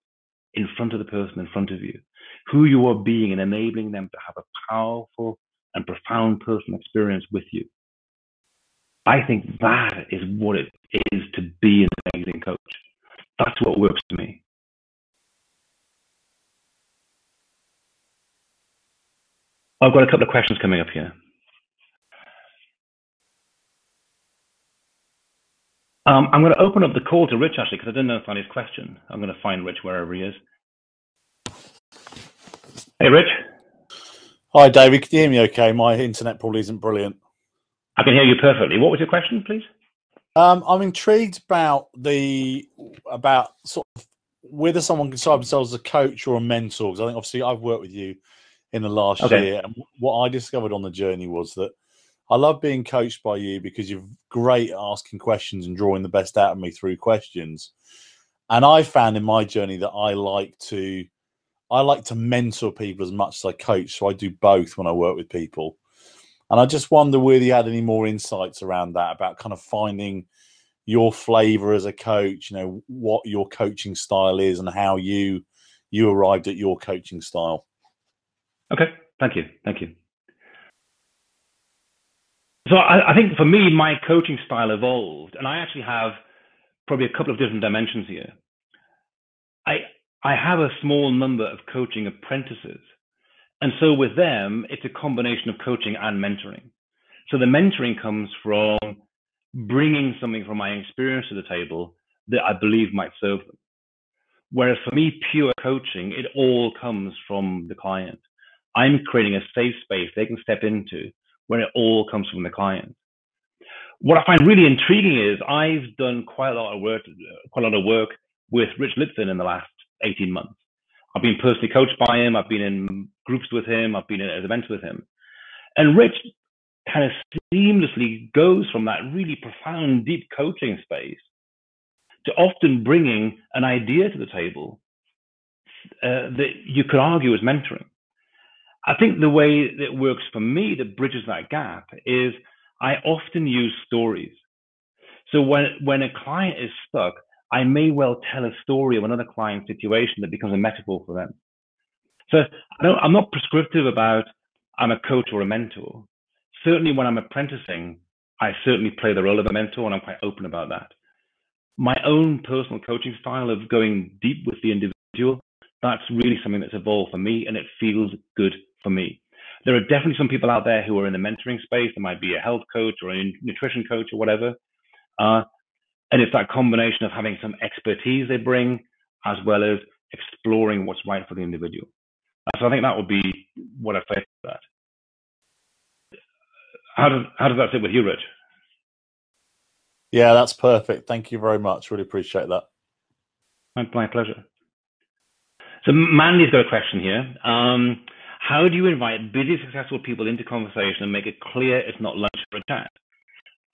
in front of the person in front of you, who you are being and enabling them to have a powerful and profound personal experience with you. I think that is what it is to be an amazing coach. That's what works for me. I've got a couple of questions coming up here. I'm going to open up the call to Rich, actually, because I didn't know if I had his question. I'm going to find Rich wherever he is. Hey, Rich. Hi, David. Can you hear me okay? My internet probably isn't brilliant. I can hear you perfectly. What was your question, please? I'm intrigued about sort of whether someone can describe themselves as a coach or a mentor. Because I think obviously I've worked with you in the last year, and what I discovered on the journey was that I love being coached by you because you're great at asking questions and drawing the best out of me through questions. And I found in my journey that I like to mentor people as much as I coach. So I do both when I work with people. And I just wonder whether you had any more insights around that, about kind of finding your flavor as a coach, what your coaching style is and how you arrived at your coaching style. Okay, thank you. So I think for me, my coaching style evolved, and I actually have probably a couple of different dimensions here. I have a small number of coaching apprentices, and so with them, it's a combination of coaching and mentoring. So the mentoring comes from bringing something from my experience to the table that I believe might serve them. Whereas for me, pure coaching, it all comes from the client. I'm creating a safe space they can step into where it all comes from the client. What I find really intriguing is I've done quite a lot of work with Rich Litvin in the last 18 months. I've been personally coached by him. I've been in groups with him. I've been at events with him. And Rich kind of seamlessly goes from that really profound, deep coaching space to often bringing an idea to the table that you could argue is mentoring. I think the way that works for me that bridges that gap is I often use stories. So when a client is stuck, I may well tell a story of another client situation that becomes a metaphor for them. So I'm not prescriptive about I'm a coach or a mentor. Certainly when I'm apprenticing, I certainly play the role of a mentor, and I'm quite open about that. My own personal coaching style of going deep with the individual, that's really something that's evolved for me, and it feels good for me. There are definitely some people out there who are in the mentoring space. There might be a health coach or a nutrition coach or whatever. And it's that combination of having some expertise they bring, as well as exploring what's right for the individual. So I think that would be what I'd say to that. How does that sit with you, Rich? Yeah, that's perfect. Thank you very much. Really appreciate that. My pleasure. So Mandy's got a question here. How do you invite busy, successful people into conversation and make it clear it's not lunch or a chat?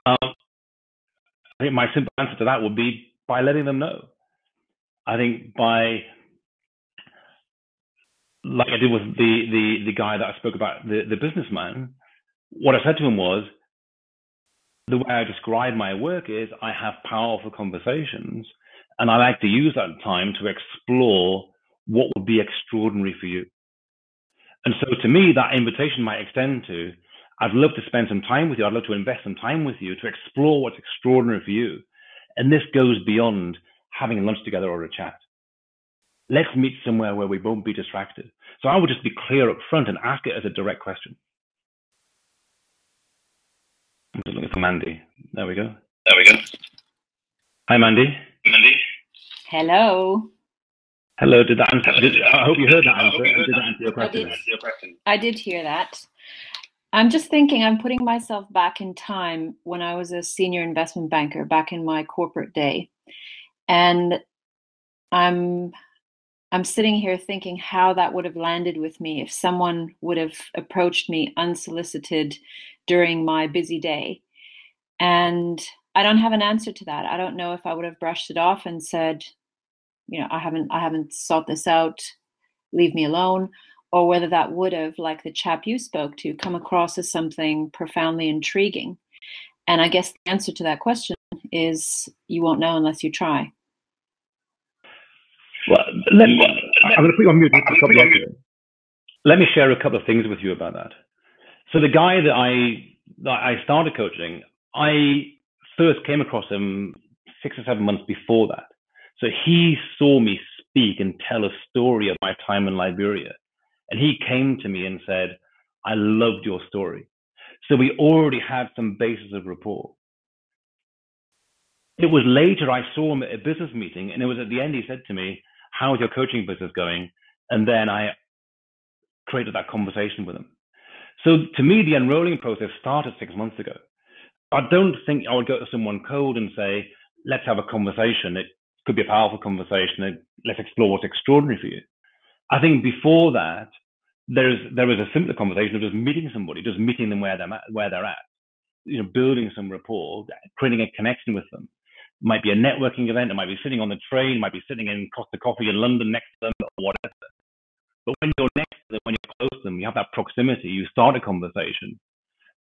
I think my simple answer to that would be by letting them know. I think by, like I did with the guy that I spoke about, the businessman, what I said to him was, the way I describe my work is I have powerful conversations, and I like to use that time to explore what would be extraordinary for you. And so to me, that invitation might extend to, I'd love to spend some time with you. I'd love to invest some time with you to explore what's extraordinary for you. And this goes beyond having lunch together or a chat. Let's meet somewhere where we won't be distracted. So I would just be clear up front and ask it as a direct question. I'm just looking for Mandy. There we go. Hi, Mandy. Hello. Hello. Did that answer? I hope you heard that answer. Did that answer your question? I did hear that. I'm just thinking, I'm putting myself back in time when I was a senior investment banker back in my corporate day. And I'm sitting here thinking how that would have landed with me if someone would have approached me unsolicited during my busy day. And I don't have an answer to that. I don't know if I would have brushed it off and said, I haven't sought this out, leave me alone, or whether that would have, like the chap you spoke to, come across as something profoundly intriguing. And I guess the answer to that question is you won't know unless you try. Well, I'm going to put you on mute for a couple of minutes. Let me share a couple of things with you about that. So the guy that I started coaching, I first came across him 6 or 7 months before that. So he saw me speak and tell a story of my time in Liberia. And he came to me and said, I loved your story. So we already had some basis of rapport. It was later I saw him at a business meeting, and it was at the end he said to me, how's your coaching business going? And then I created that conversation with him. So to me, the enrolling process started 6 months ago. I don't think I would go to someone cold and say, let's have a conversation. It could be a powerful conversation. Let's explore what's extraordinary for you. I think before that, there is a simpler conversation of just meeting somebody, just meeting them where they're at, building some rapport, creating a connection with them. It might be a networking event. It might be sitting on the train. It might be sitting in Costa Coffee in London next to them or whatever. But when you're next to them, when you're close to them, you have that proximity, you start a conversation.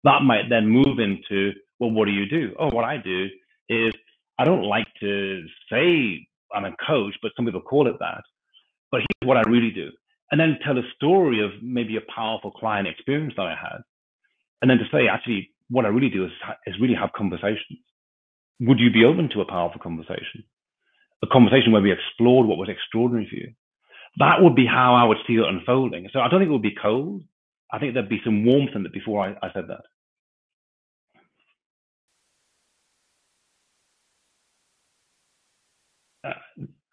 That might then move into, well, what do you do? Oh, what I do is, I don't like to say I'm a coach, but some people call it that. But here's what I really do. And then tell a story of maybe a powerful client experience that I had. And then to say, actually, what I really do is really have conversations. Would you be open to a powerful conversation? A conversation where we explored what was extraordinary for you. That would be how I would see it unfolding. So I don't think it would be cold. I think there'd be some warmth in it before I said that.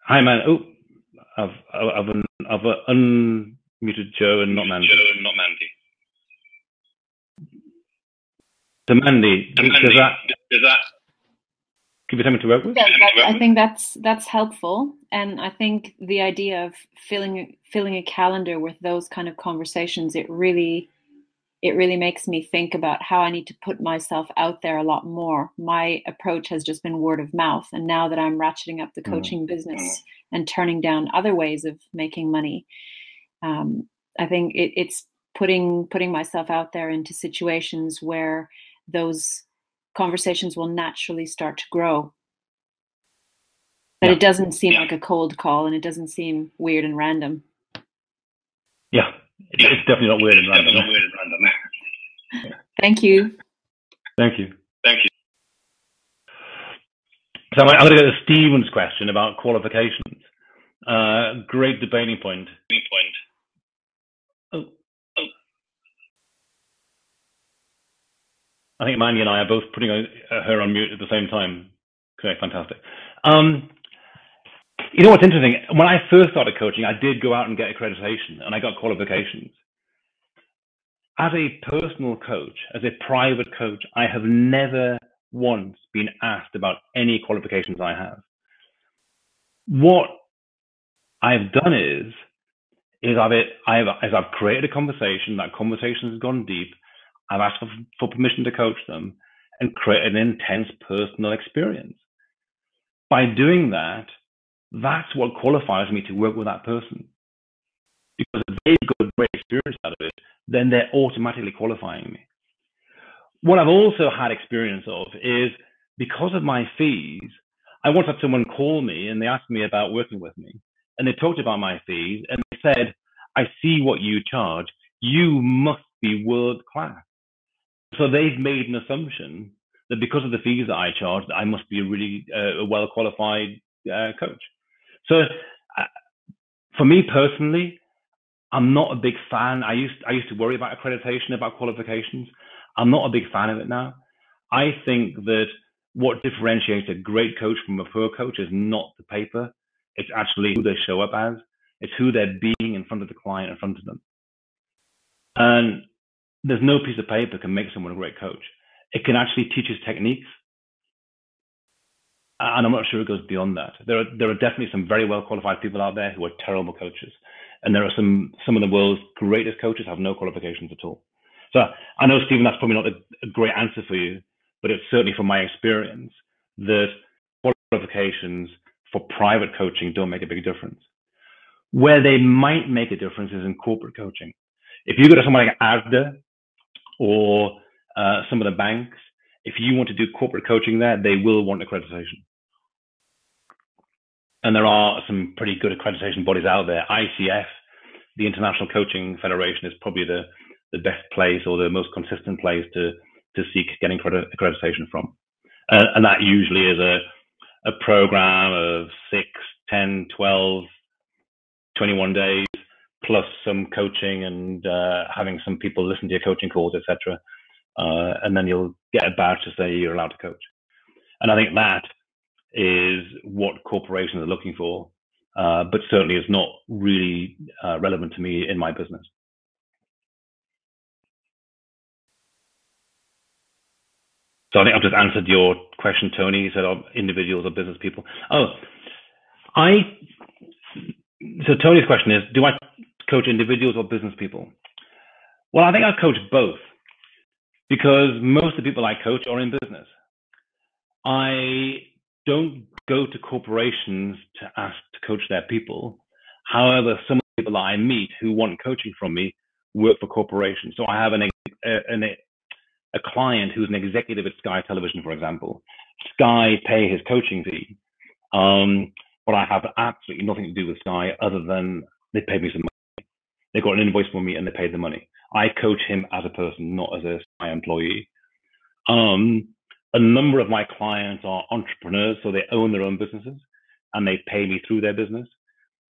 Hi, man. Oh, I've unmuted Joe and not Mandy. So Mandy, does that give you something to work with? Yeah, I think that's helpful, and I think the idea of filling a calendar with those kind of conversations, it really makes me think about how I need to put myself out there a lot more. My approach has just been word of mouth, and now that I'm ratcheting up the coaching business and turning down other ways of making money, I think it's putting myself out there into situations where those conversations will naturally start to grow. But it doesn't seem like a cold call, and it doesn't seem weird and random. Yeah, it's definitely not weird and random. Thank you. Thank you. So I'm going to go to Stephen's question about qualifications. Great debating point. I think Mandy and I are both putting her on mute at the same time. Okay, fantastic. You know what's interesting? When I first started coaching, I did go out and get accreditation, and I got qualifications. As a personal coach, as a private coach, I have never once been asked about any qualifications I have. What I've done is I've created a conversation. That conversation has gone deep. I've asked for permission to coach them and create an intense personal experience. By doing that, that's what qualifies me to work with that person. Because if they've got a great experience out of it, then they're automatically qualifying me. What I've also had experience of is, because of my fees, I once had someone call me and they asked me about working with me. And they talked about my fees and they said, I see what you charge. You must be world class. So they've made an assumption that because of the fees that I charge, that I must be a really well-qualified coach. So for me personally, I'm not a big fan. I used to worry about accreditation, about qualifications. I'm not a big fan of it now. I think that what differentiates a great coach from a poor coach is not the paper. It's actually who they show up as. It's who they're being in front of the client, in front of them. And there's no piece of paper can make someone a great coach. It can actually teach us techniques. And I'm not sure it goes beyond that. There are definitely some very well qualified people out there who are terrible coaches. And there are some of the world's greatest coaches have no qualifications at all. So I know, Stephen, that's probably not a great answer for you, but it's certainly from my experience that qualifications for private coaching don't make a big difference. Where they might make a difference is in corporate coaching. If you go to someone like ASDA or some of the banks, if you want to do corporate coaching there, they will want accreditation. And there are some pretty good accreditation bodies out there. ICF, the International Coaching Federation, is probably the best place or the most consistent place to seek getting accreditation from. And that usually is a program of 6, 10, 12, 21 days, plus some coaching and having some people listen to your coaching calls, etc. And then you'll get a badge to say you're allowed to coach. And I think that is what corporations are looking for, but certainly is not really relevant to me in my business. So I think I've just answered your question, Tony. You said individuals or business people. So Tony's question is, do I coach individuals or business people? Well, I think I coach both, because most of the people I coach are in business. I don't go to corporations to ask to coach their people. However, some of the people that I meet who want coaching from me work for corporations. So I have a client who's an executive at Sky Television, for example. Sky pay his coaching fee, but I have absolutely nothing to do with Sky other than they pay me some money. They got an invoice for me and they paid the money. I coach him as a person, not as a Sky employee. A number of my clients are entrepreneurs, so they own their own businesses and they pay me through their business.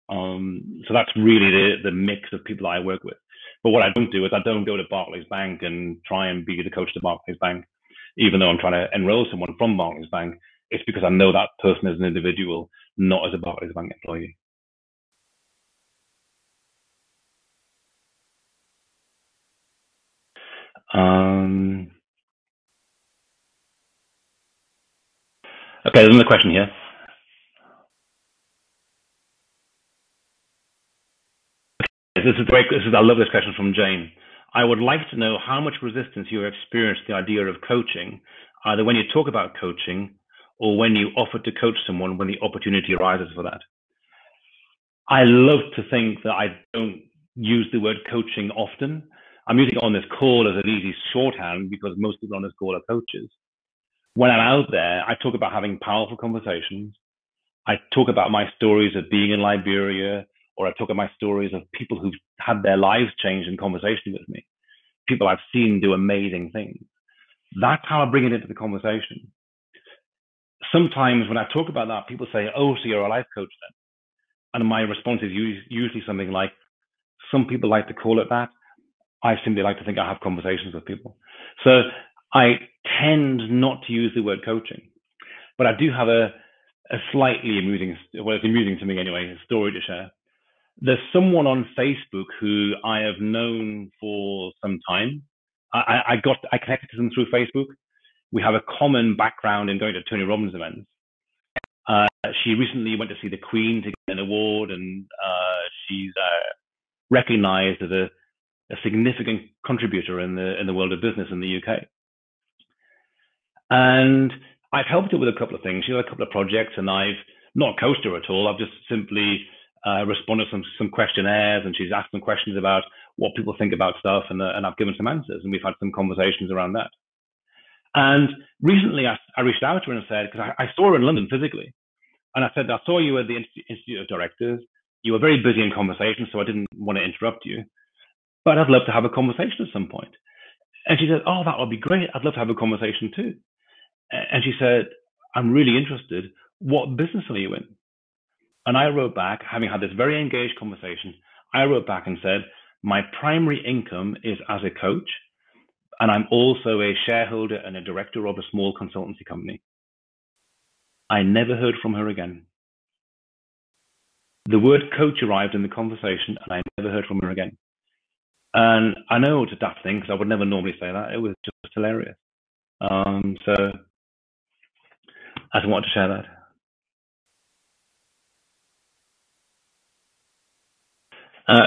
So that's really the mix of people I work with. But what I don't do is I don't go to Barclays Bank and try and be the coach to Barclays Bank, even though I'm trying to enroll someone from Barclays Bank. It's because I know that person as an individual, not as a Barclays Bank employee. Okay, there's another question here. This is great. I love this question from Jane. I would like to know how much resistance you have experienced the idea of coaching, either when you talk about coaching or when you offer to coach someone when the opportunity arises for that. I love to think that I don't use the word coaching often. I'm using it on this call as an easy shorthand because most people on this call are coaches. When I'm out there, I talk about having powerful conversations. I talk about my stories of being in Liberia, or I talk about my stories of people who've had their lives changed in conversation with me, people I've seen do amazing things. That's how I bring it into the conversation. Sometimes when I talk about that, people say, oh, so you're a life coach then? And my response is usually something like, some people like to call it that. I simply like to think I have conversations with people. So I tend not to use the word coaching, but I do have a slightly amusing, well, it's amusing to me anyway, a story to share. There's someone on Facebook who I have known for some time. I connected to them through Facebook. We have a common background in going to Tony Robbins events. She recently went to see the Queen to get an award, and she's recognized as a significant contributor in the world of business in the UK. And I've helped her with a couple of things. She had a couple of projects, and I've not coached her at all. I've just simply responded to some questionnaires, and she's asked some questions about what people think about stuff, and I've given some answers, and we've had some conversations around that. And recently I reached out to her and said, because I saw her in London physically, and I said, I saw you at the Institute of Directors. You were very busy in conversation, so I didn't want to interrupt you, but I'd love to have a conversation at some point. And she said, oh, that would be great. I'd love to have a conversation too. And she said, I'm really interested. What business are you in? And I wrote back, having had this very engaged conversation, I wrote back and said, my primary income is as a coach, and I'm also a shareholder and a director of a small consultancy company. I never heard from her again. The word coach arrived in the conversation, and I never heard from her again. And I know it's a daft thing, because I would never normally say that. It was just hilarious. So I just wanted to share that.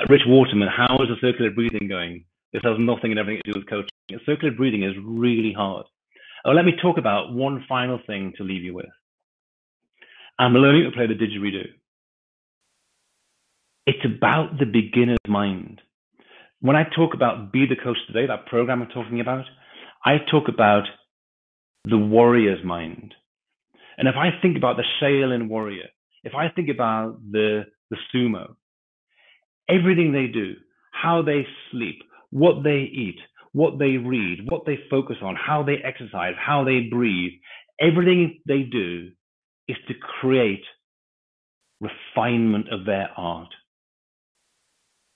Rich Waterman, how is the circular breathing going? This has nothing and everything to do with coaching. Circular breathing is really hard. Oh, let me talk about one final thing to leave you with. I'm learning to play the didgeridoo. It's about the beginner's mind. When I talk about Be the Coach Today, that program I'm talking about, I talk about the warrior's mind. And if I think about the Shaolin warrior, if I think about the sumo, everything they do, how they sleep, what they eat, what they read, what they focus on, how they exercise, how they breathe, everything they do is to create refinement of their art.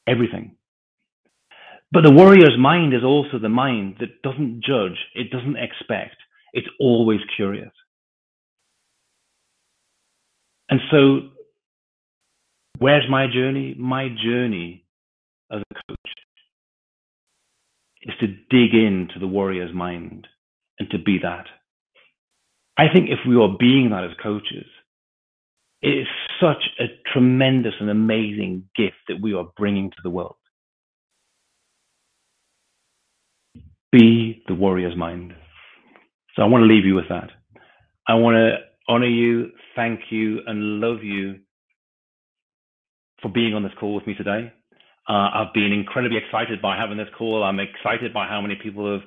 Everything. But the warrior's mind is also the mind that doesn't judge, it doesn't expect, it's always curious. And so, where's my journey? My journey as a coach is to dig into the warrior's mind and to be that. I think if we are being that as coaches, it is such a tremendous and amazing gift that we are bringing to the world. Be the warrior's mind. So I want to leave you with that. I want to honor you, thank you, and love you for being on this call with me today. I've been incredibly excited by having this call. I'm excited by how many people have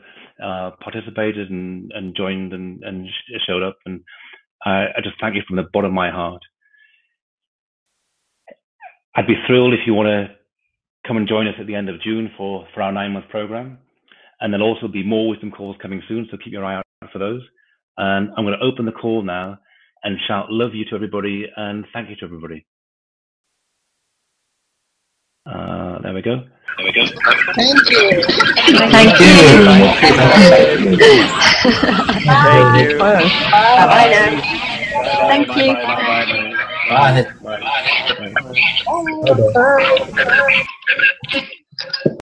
participated and joined and showed up. And I just thank you from the bottom of my heart. I'd be thrilled if you want to come and join us at the end of June for our 9-month program. And there'll also be more wisdom calls coming soon, so keep your eye out for those. And I'm going to open the call now and shout love you to everybody and thank you to everybody. There we go. Thank you. Thank you. Thank you. Bye now. Thank you. Bye. Bye.